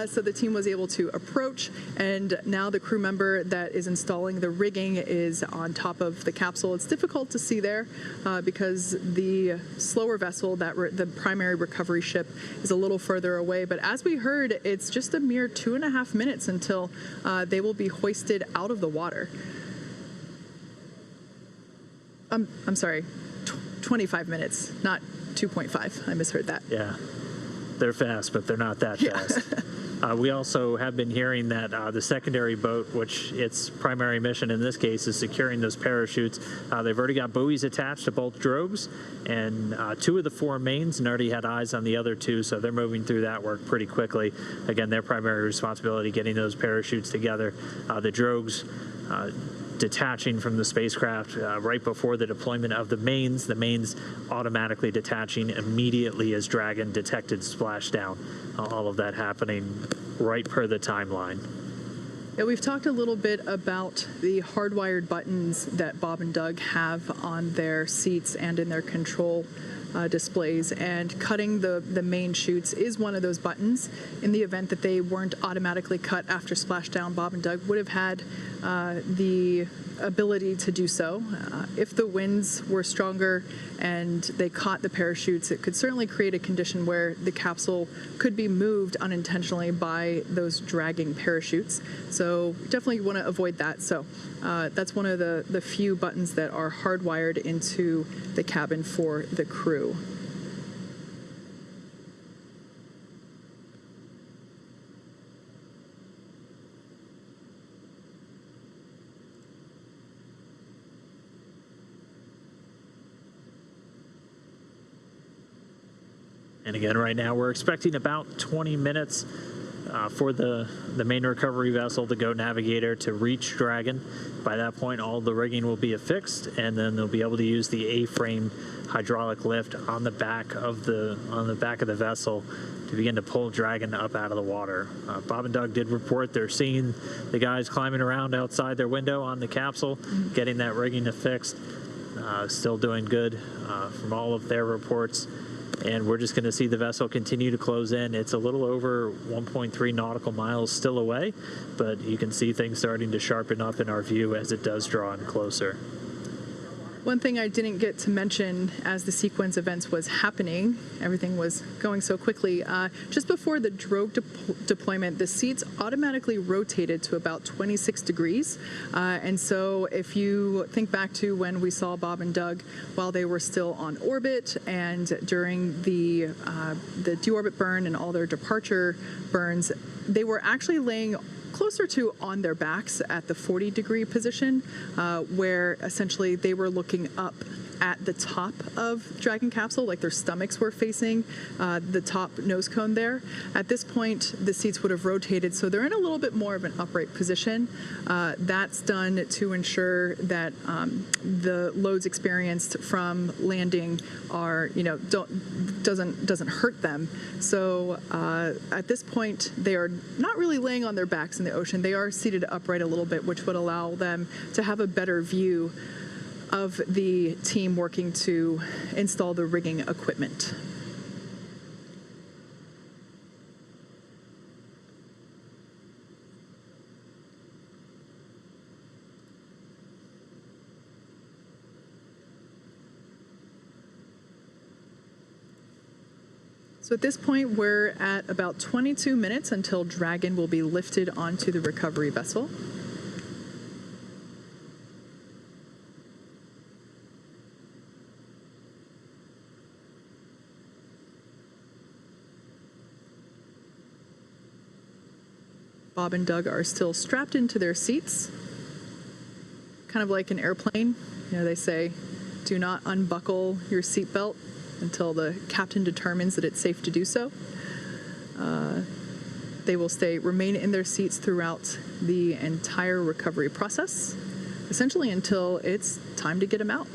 So the team was able to approach, and now the crew member that is installing the rigging is on top of the capsule. It's difficult to see there because the slower vessel, the primary recovery ship, is a little further away. But as we heard, it's just a mere 2.5 minutes until they will be hoisted out of the water. I'm sorry, 25 minutes, not 2.5. I misheard that. Yeah, they're fast, but they're not that fast. We also have been hearing that the secondary boat, which its primary mission in this case is securing those parachutes, they've already got buoys attached to both drogues and 2 of the 4 mains, and already had eyes on the other 2, so they're moving through that work pretty quickly. Again, their primary responsibility getting those parachutes together. The drogues detaching from the spacecraft right before the deployment of the mains automatically detaching immediately as Dragon detected splashdown. All of that happening right per the timeline. Yeah, we've talked a little bit about the hardwired buttons that Bob and Doug have on their seats and in their control displays, and cutting the main chutes is one of those buttons. In the event that they weren't automatically cut after splashdown, Bob and Doug would have had the ability to do so. If the winds were stronger and they caught the parachutes, it could certainly create a condition where the capsule could be moved unintentionally by those dragging parachutes. So definitely want to avoid that. So that's one of the few buttons that are hardwired into the cabin for the crew. And again, right now we're expecting about 20 minutes for the main recovery vessel, the Go Navigator, to reach Dragon. By that point, all the rigging will be affixed, and then they'll be able to use the A-frame hydraulic lift on the back of the vessel to begin to pull Dragon up out of the water. Bob and Doug did report they're seeing the guys climbing around outside their window on the capsule, getting that rigging affixed. Still doing good from all of their reports. And we're just going to see the vessel continue to close in. It's a little over 1.3 nautical miles still away, but you can see things starting to sharpen up in our view as it does draw in closer. One thing I didn't get to mention as the sequence events was happening, everything was going so quickly, just before the drogue deployment, the seats automatically rotated to about 26 degrees. And so if you think back to when we saw Bob and Doug while they were still on orbit and during the deorbit burn and all their departure burns, they were actually laying closer to on their backs at the 40-degree position, where essentially they were looking up at the top of Dragon capsule, like their stomachs were facing the top nose cone there. At this point, the seats would have rotated, so they're in a little bit more of an upright position. That's done to ensure that the loads experienced from landing are, doesn't hurt them. So at this point, they are not really laying on their backs in the ocean. They are seated upright a little bit, which would allow them to have a better view of the team working to install the rigging equipment. So at this point, we're at about 22 minutes until Dragon will be lifted onto the recovery vessel. Bob and Doug are still strapped into their seats, kind of like an airplane. They say, do not unbuckle your seatbelt until the captain determines that it's safe to do so. They will remain in their seats throughout the entire recovery process, essentially until it's time to get them out.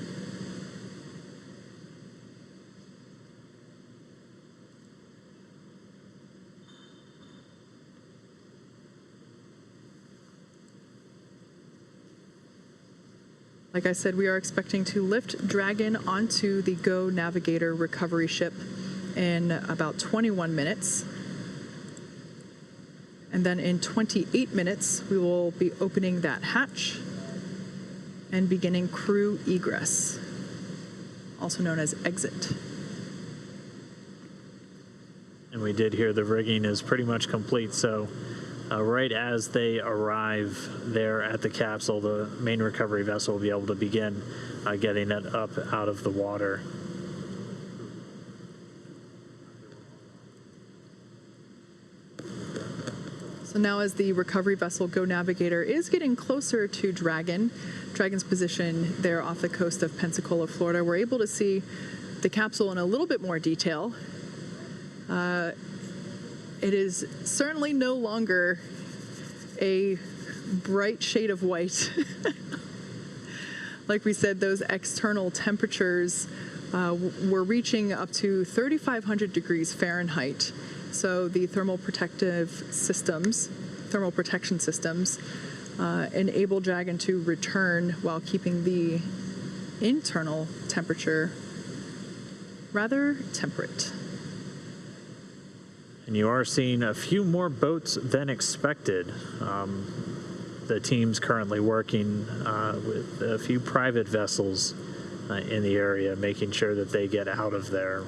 Like I said, we are expecting to lift Dragon onto the Go Navigator recovery ship in about 21 minutes. And then in 28 minutes, we will be opening that hatch and beginning crew egress, also known as exit. And we did hear the rigging is pretty much complete, so right as they arrive there at the capsule, the main recovery vessel will be able to begin getting it up out of the water. So now as the recovery vessel Go Navigator is getting closer to Dragon's position there off the coast of Pensacola, Florida, we're able to see the capsule in a little bit more detail. It is certainly no longer a bright shade of white. Like we said, those external temperatures were reaching up to 3,500 degrees Fahrenheit. So the thermal protection systems enable Dragon to return while keeping the internal temperature rather temperate. And you are seeing a few more boats than expected. The team's currently working with a few private vessels in the area, making sure that they get out of there.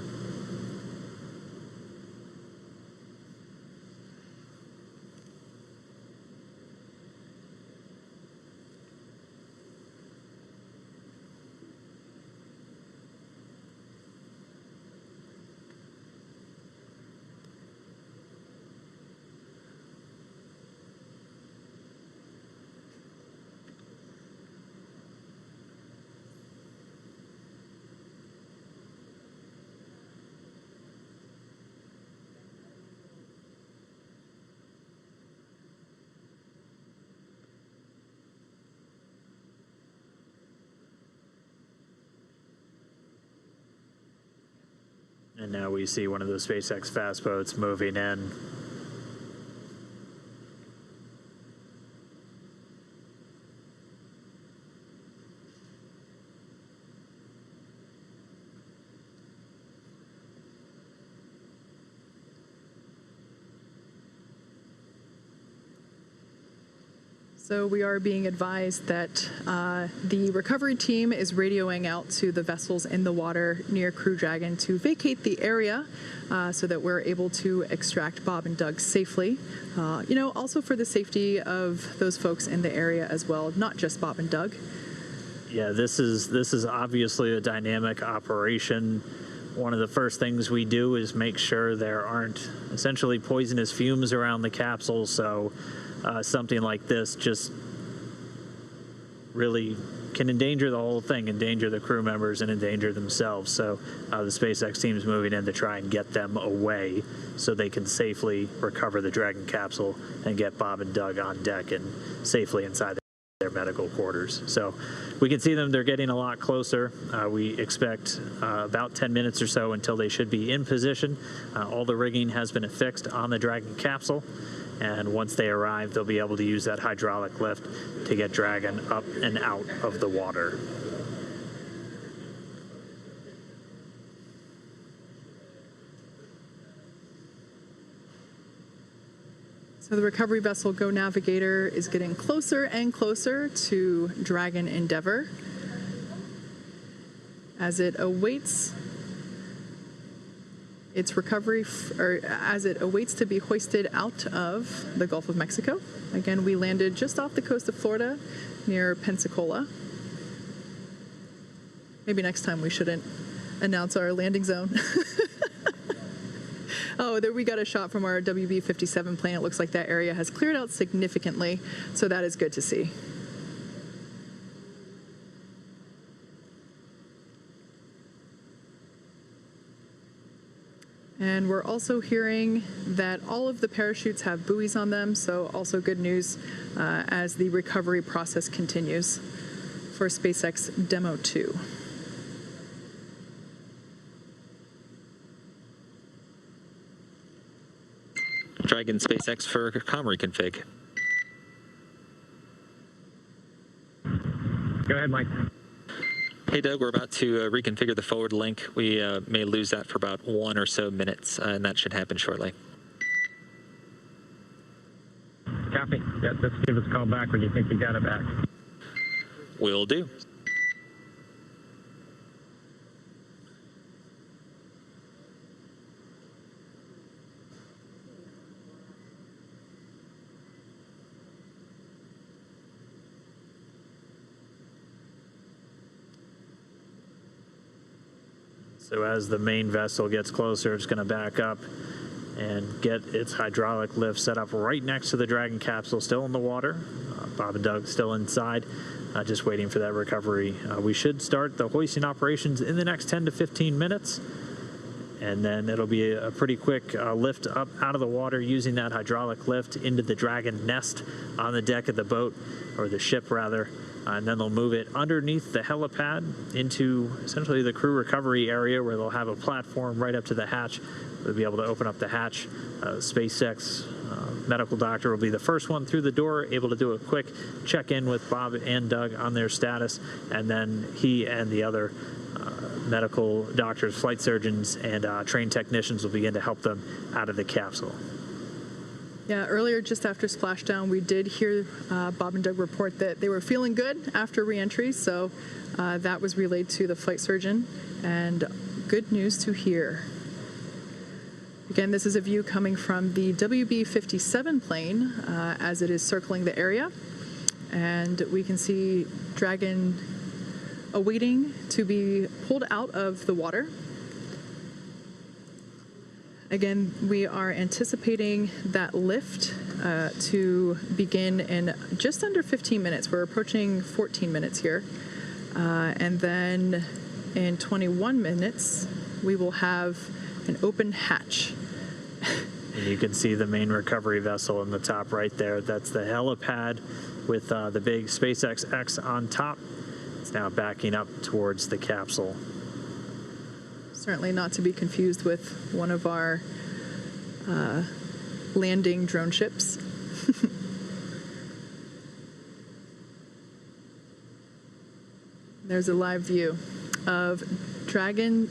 And now we see one of the SpaceX fast boats moving in. So we are being advised that the recovery team is radioing out to the vessels in the water near Crew Dragon to vacate the area so that we're able to extract Bob and Doug safely. Also for the safety of those folks in the area as well, not just Bob and Doug. Yeah, this is obviously a dynamic operation. One of the first things we do is make sure there aren't essentially poisonous fumes around the capsule, so something like this just really can endanger the whole thing, endanger the crew members and endanger themselves. So the SpaceX team is moving in to try and get them away so they can safely recover the Dragon capsule and get Bob and Doug on deck and safely inside their medical quarters. So we can see them, they're getting a lot closer. We expect about 10 minutes or so until they should be in position. All the rigging has been affixed on the Dragon capsule. And once they arrive, they'll be able to use that hydraulic lift to get Dragon up and out of the water. So the recovery vessel Go Navigator is getting closer and closer to Dragon Endeavor as it awaits its recovery, or as it awaits to be hoisted out of the Gulf of Mexico. Again, we landed just off the coast of Florida near Pensacola. Maybe next time we shouldn't announce our landing zone. Oh, there we got a shot from our WB-57 plane. It looks like that area has cleared out significantly, so that is good to see. And we're also hearing that all of the parachutes have buoys on them, so also good news as the recovery process continues for SpaceX Demo 2. Dragon SpaceX for comm reconfig. Go ahead, Mike. Hey, Doug, we're about to reconfigure the forward link. We may lose that for about 1 or so minutes, and that should happen shortly. Copy. Yeah, just give us a call back when you think you got it back. Will do. So as the main vessel gets closer, it's going to back up and get its hydraulic lift set up right next to the Dragon capsule, still in the water. Bob and Doug still inside, just waiting for that recovery. We should start the hoisting operations in the next 10 to 15 minutes. And then it'll be a pretty quick lift up out of the water using that hydraulic lift into the Dragon nest on the deck of the boat, or the ship rather. And then they'll move it underneath the helipad into essentially the crew recovery area where they'll have a platform right up to the hatch. They'll be able to open up the hatch. SpaceX medical doctor will be the first one through the door, able to do a quick check-in with Bob and Doug on their status, and then he and the other medical doctors, flight surgeons, and trained technicians will begin to help them out of the capsule. Yeah, earlier just after Splashdown, we did hear Bob and Doug report that they were feeling good after reentry, so that was relayed to the flight surgeon, and good news to hear. Again, this is a view coming from the WB-57 plane as it is circling the area, and we can see Dragon awaiting to be pulled out of the water. Again, we are anticipating that lift to begin in just under 15 minutes. We're approaching 14 minutes here. And then in 21 minutes, we will have an open hatch. And you can see the main recovery vessel in the top right there. That's the helipad with the big SpaceX on top. It's now backing up towards the capsule. Certainly not to be confused with one of our landing drone ships. There's a live view of Dragon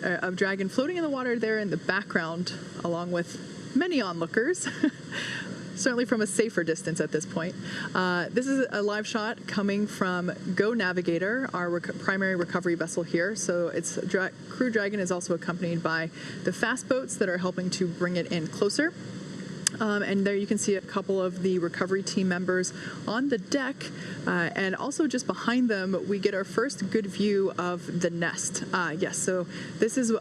floating in the water there in the background, along with many onlookers. Certainly from a safer distance at this point. This is a live shot coming from Go Navigator, our primary recovery vessel here. So its Crew Dragon is also accompanied by the fast boats that are helping to bring it in closer. And there you can see a couple of the recovery team members on the deck. And also just behind them, we get our first good view of the nest. Yes, so this is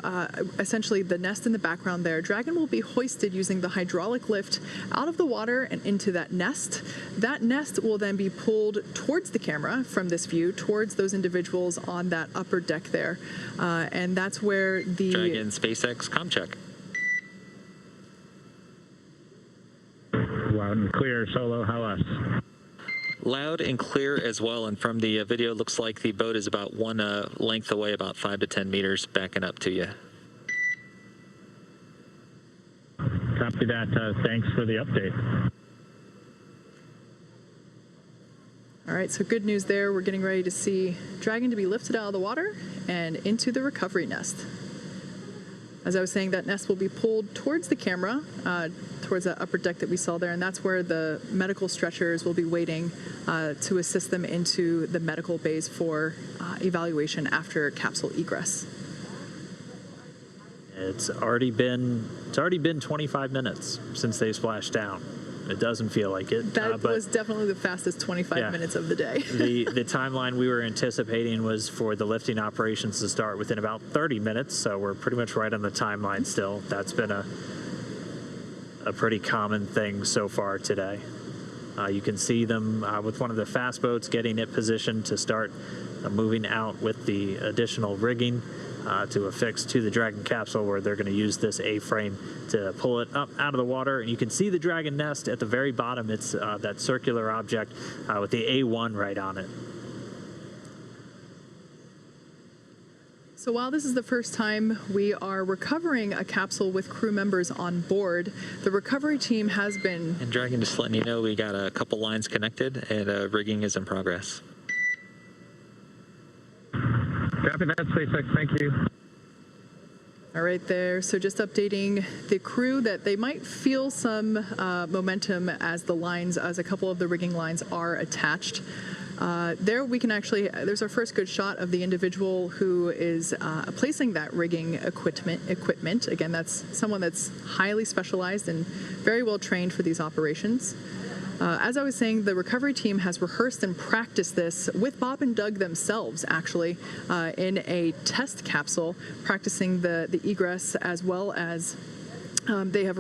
essentially the nest in the background there. Dragon will be hoisted using the hydraulic lift out of the water and into that nest. That nest will then be pulled towards the camera from this view, towards those individuals on that upper deck there. And that's where the... Dragon SpaceX comm check. Loud and clear, Solo. How us? Loud and clear as well. And from the video, it looks like the boat is about one length away, about 5 to 10 meters, backing up to you. Copy that. Thanks for the update. All right, so good news there. We're getting ready to see Dragon to be lifted out of the water and into the recovery nest. As I was saying, that nest will be pulled towards the camera, towards that upper deck that we saw there, and that's where the medical stretchers will be waiting to assist them into the medical bays for evaluation after capsule egress. It's already been 25 minutes since they splashed down. It doesn't feel like it. That was definitely the fastest 25 minutes of the day. the timeline we were anticipating was for the lifting operations to start within about 30 minutes, so we're pretty much right on the timeline still. That's been a pretty common thing so far today. You can see them with one of the fast boats getting it positioned to start moving out with the additional rigging to affix to the Dragon capsule, where they're going to use this A-frame to pull it up out of the water. And you can see the Dragon nest at the very bottom. It's that circular object with the A1 right on it. So while this is the first time we are recovering a capsule with crew members on board, the recovery team has been... And Dragon, just letting you know, we got a couple lines connected and rigging is in progress. Copy that, SpaceX. Thank you. All right there. So just updating the crew that they might feel some momentum as a couple of the rigging lines are attached. There we can actually, there's our first good shot of the individual who is placing that rigging equipment. Again, that's someone that's highly specialized and very well trained for these operations. As I was saying, the recovery team has rehearsed and practiced this with Bob and Doug themselves, actually, in a test capsule, practicing the egress as well as they have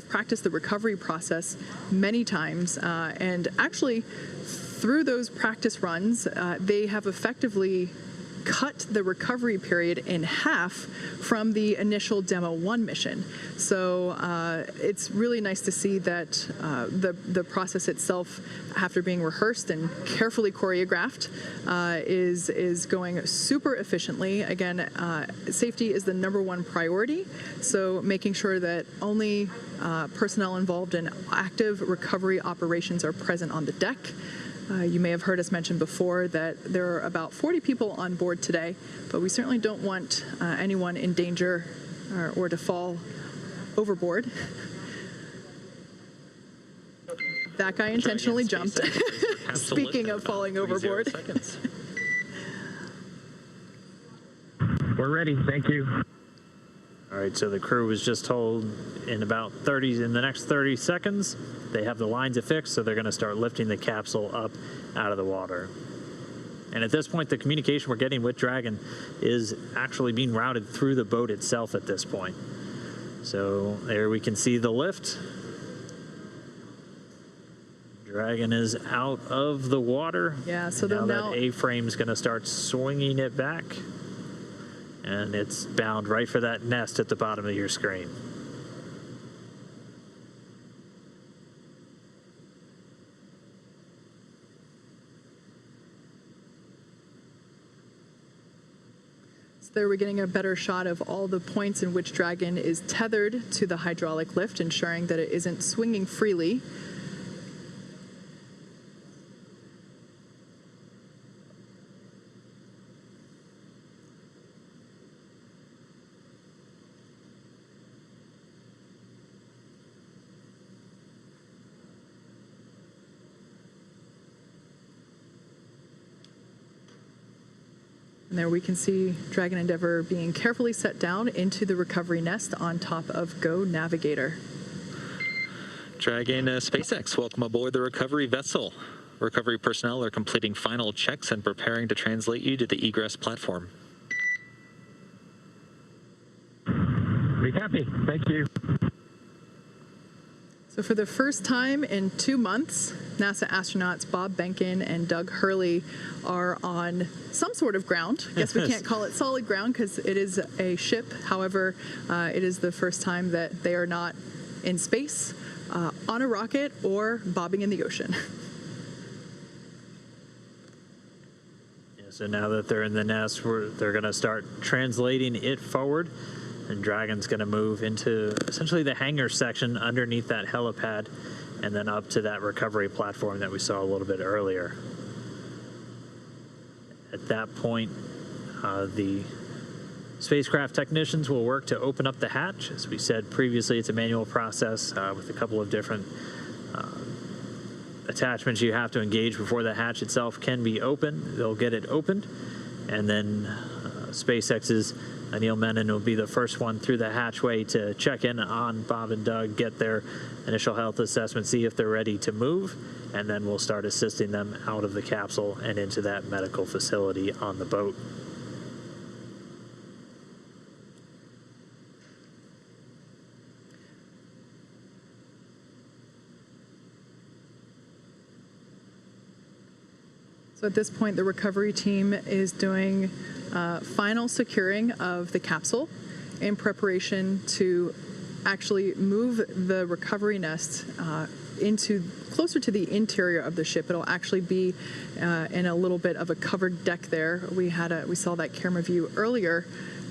practiced the recovery process many times. And actually, through those practice runs, they have effectively cut the recovery period in half from the initial Demo 1 mission. So it's really nice to see that the process itself, after being rehearsed and carefully choreographed, is going super efficiently. Again, safety is the #1 priority, so making sure that only personnel involved in active recovery operations are present on the deck. You may have heard us mention before that there are about 40 people on board today, but we certainly don't want anyone in danger or to fall overboard. That guy intentionally jumped. Speaking of falling overboard. We're ready. Thank you. All right, so the crew was just told in the next 30 seconds, they have the lines affixed, so they're going to start lifting the capsule up out of the water. And at this point, the communication we're getting with Dragon is actually being routed through the boat itself at this point. So there we can see the lift. Dragon is out of the water. Yeah, so now now that A-frame is going to start swinging it back. And it's bound right for that nest at the bottom of your screen. So there we're getting a better shot of all the points in which Dragon is tethered to the hydraulic lift, ensuring that it isn't swinging freely. And there we can see Dragon Endeavour being carefully set down into the recovery nest on top of Go Navigator. Dragon SpaceX, welcome aboard the recovery vessel. Recovery personnel are completing final checks and preparing to translate you to the Egress platform. Be happy. Thank you. So for the first time in 2 months, NASA astronauts Bob Behnken and Doug Hurley are on some sort of ground. I guess we can't call it solid ground because it is a ship. However, it is the first time that they are not in space, on a rocket, or bobbing in the ocean. Yeah, so now that they're in the nest, they're going to start translating it forward. And Dragon's going to move into essentially the hangar section underneath that helipad and then up to that recovery platform that we saw a little bit earlier. At that point, the spacecraft technicians will work to open up the hatch. As we said previously, it's a manual process with a couple of different attachments you have to engage before the hatch itself can be opened. They'll get it opened, and then SpaceX's Neil Menon will be the first one through the hatchway to check in on Bob and Doug, get their initial health assessment, see if they're ready to move, and then we'll start assisting them out of the capsule and into that medical facility on the boat. So at this point, the recovery team is doing final securing of the capsule in preparation to actually move the recovery nest into closer to the interior of the ship. It'll actually be in a little bit of a covered deck there. We saw that camera view earlier,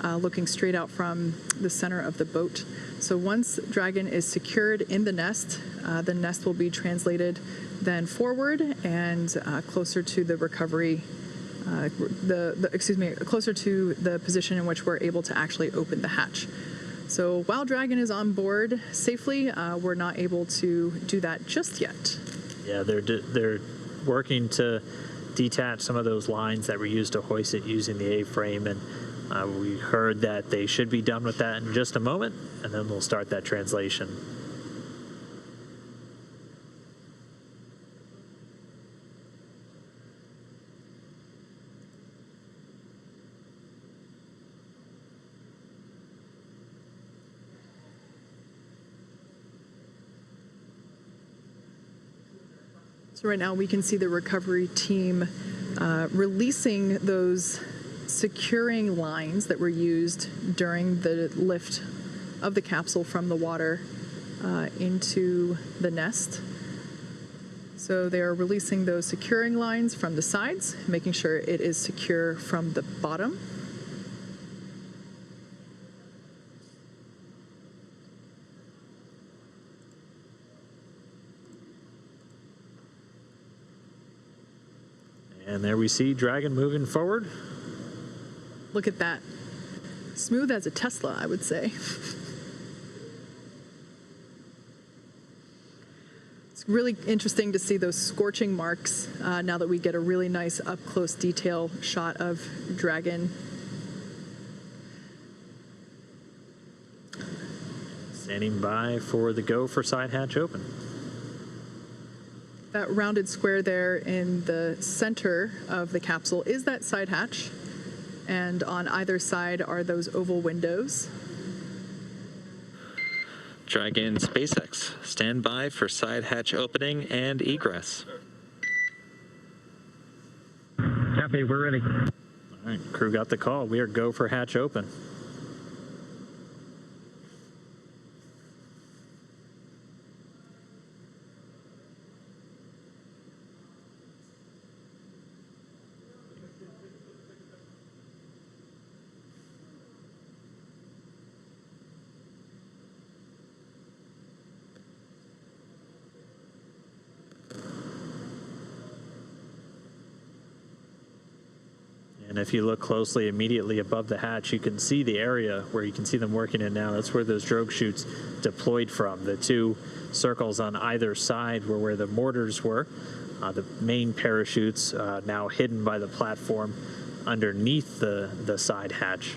looking straight out from the center of the boat. So once Dragon is secured in the nest will be translated then forward and closer to the recovery, closer to the position in which we're able to actually open the hatch. So while Dragon is on board safely, we're not able to do that just yet. Yeah, they're working to detach some of those lines that were used to hoist it using the A-frame, and we heard that they should be done with that in just a moment, and then we'll start that translation. So right now we can see the recovery team releasing those securing lines that were used during the lift of the capsule from the water into the nest. So they are releasing those securing lines from the sides, making sure it is secure from the bottom. And there we see Dragon moving forward. Look at that. Smooth as a Tesla, I would say. It's really interesting to see those scorching marks now that we get a really nice up-close detail shot of Dragon. Standing by for the go for side hatch open. That rounded square there in the center of the capsule is that side hatch, and on either side are those oval windows. Dragon SpaceX, stand by for side hatch opening and egress. Happy, we're ready. All right, crew got the call. We are go for hatch open. if you look closely immediately above the hatch, you can see the area where you can see them working in now. That's where those drogue chutes deployed from. The two circles on either side were where the mortars were. The main parachutes now hidden by the platform underneath the side hatch.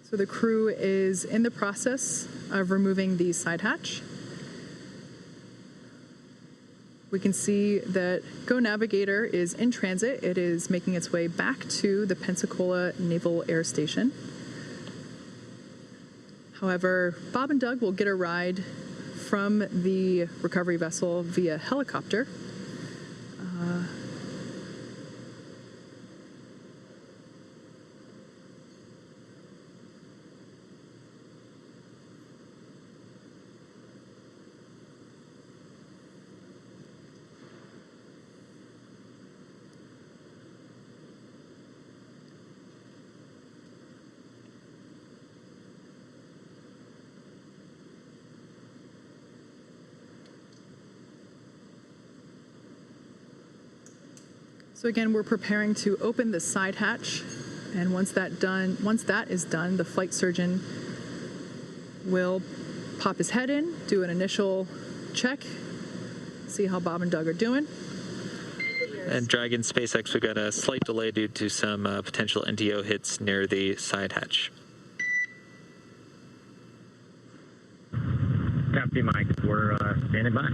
So the crew is in the process of removing the side hatch. We can see that Go Navigator is in transit. It is making its way back to the Pensacola Naval Air Station. However, Bob and Doug will get a ride from the recovery vessel via helicopter. So again, we're preparing to open the side hatch, and once that is done, the flight surgeon will pop his head in, do an initial check, see how Bob and Doug are doing. And Dragon SpaceX, we've got a slight delay due to some potential NDO hits near the side hatch. Copy, Mike. We're standing by.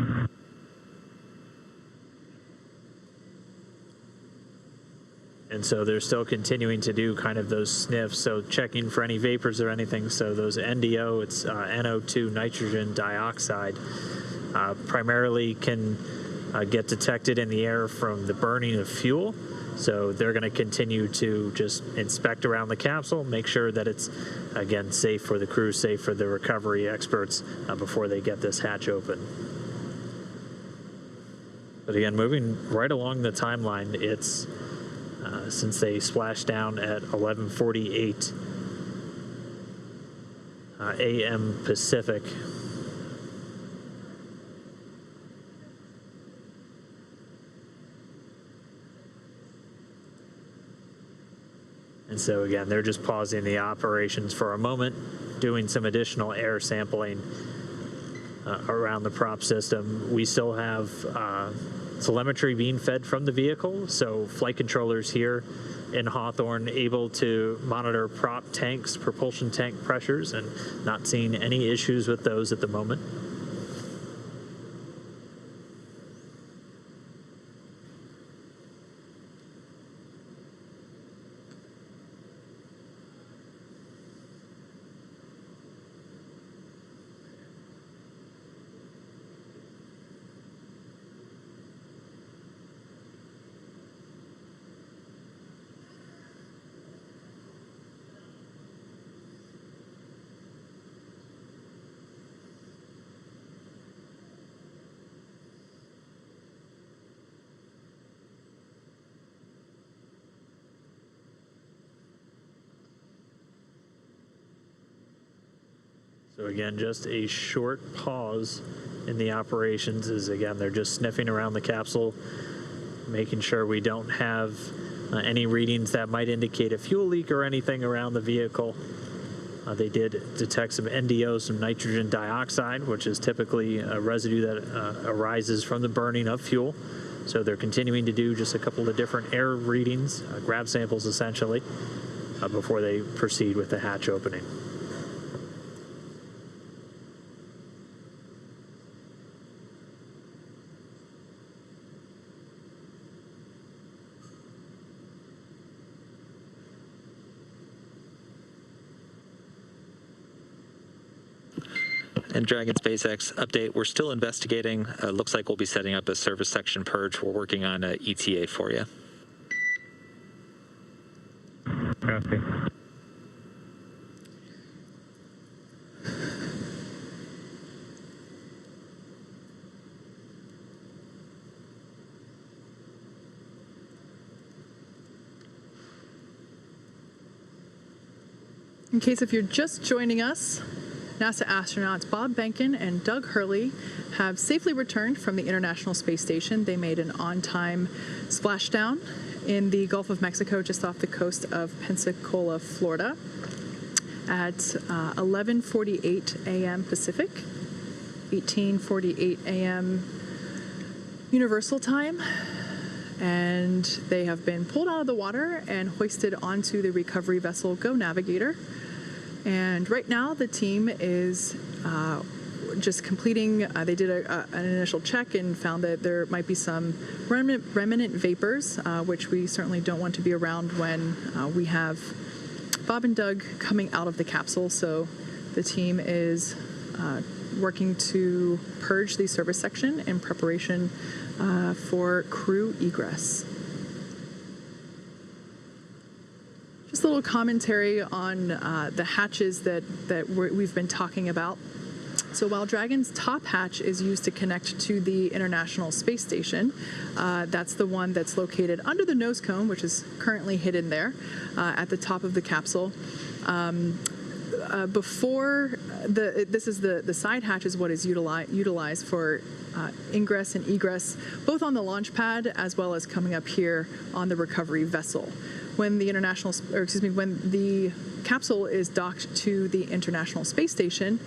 And so they're still continuing to do kind of those sniffs, so checking for any vapors or anything. So those NDO, it's NO2, nitrogen dioxide, primarily can get detected in the air from the burning of fuel. So they're going to continue to just inspect around the capsule, make sure that it's, again, safe for the crew, safe for the recovery experts before they get this hatch open. But again, moving right along the timeline, it's since they splashed down at 11:48 a.m. Pacific. And so again, they're just pausing the operations for a moment, doing some additional air sampling around the prop system. We still have telemetry being fed from the vehicle, so flight controllers here in Hawthorne able to monitor prop tanks, propulsion tank pressures, and not seeing any issues with those at the moment. So again, just a short pause in the operations as, again, they're just sniffing around the capsule, making sure we don't have any readings that might indicate a fuel leak or anything around the vehicle. They did detect some NDO, some nitrogen dioxide, which is typically a residue that arises from the burning of fuel. So they're continuing to do just a couple of different air readings, grab samples essentially, before they proceed with the hatch opening. And Dragon SpaceX update, we're still investigating. Looks like we'll be setting up a service section purge. We're working on a ETA for you. Copy. In case if you're just joining us, NASA astronauts Bob Behnken and Doug Hurley have safely returned from the International Space Station. They made an on-time splashdown in the Gulf of Mexico just off the coast of Pensacola, Florida at 11:48 a.m. Pacific, 18:48 a.m. Universal Time. And they have been pulled out of the water and hoisted onto the recovery vessel Go Navigator. And right now the team is just completing, they did an initial check and found that there might be some remnant vapors, which we certainly don't want to be around when we have Bob and Doug coming out of the capsule. So the team is working to purge the service section in preparation for crew egress. Just a little commentary on the hatches that we've been talking about. So while Dragon's top hatch is used to connect to the International Space Station, that's the one that's located under the nose cone, which is currently hidden there at the top of the capsule. This is the side hatch is what is utilized for ingress and egress, both on the launch pad as well as coming up here on the recovery vessel. When the when the capsule is docked to the International Space Station,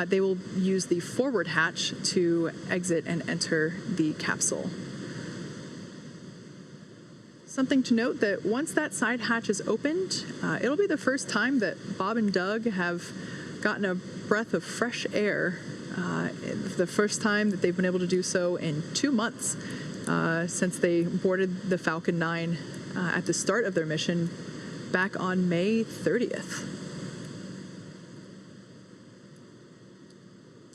they will use the forward hatch to exit and enter the capsule. Something to note that once that side hatch is opened, it'll be the first time that Bob and Doug have gotten a breath of fresh air. The first time that they've been able to do so in 2 months since they boarded the Falcon 9 at the start of their mission back on May 30th.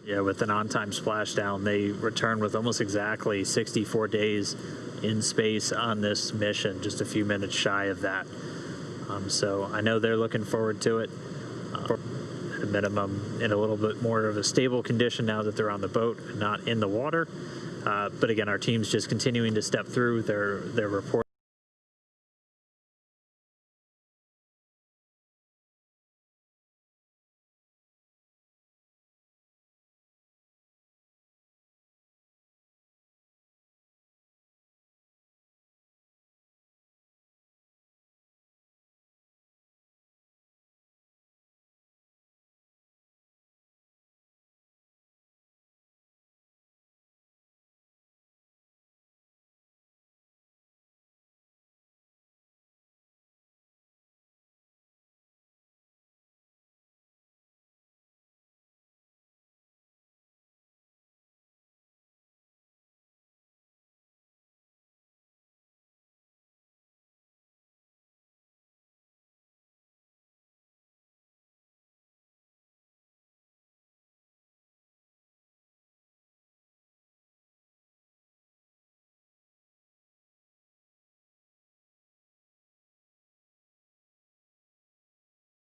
Yeah, with an on-time splashdown, they returned with almost exactly 64 days in space on this mission, just a few minutes shy of that. So I know they're looking forward to it. At a minimum, in a little bit more of a stable condition now that they're on the boat and not in the water. But again, our team's just continuing to step through their report.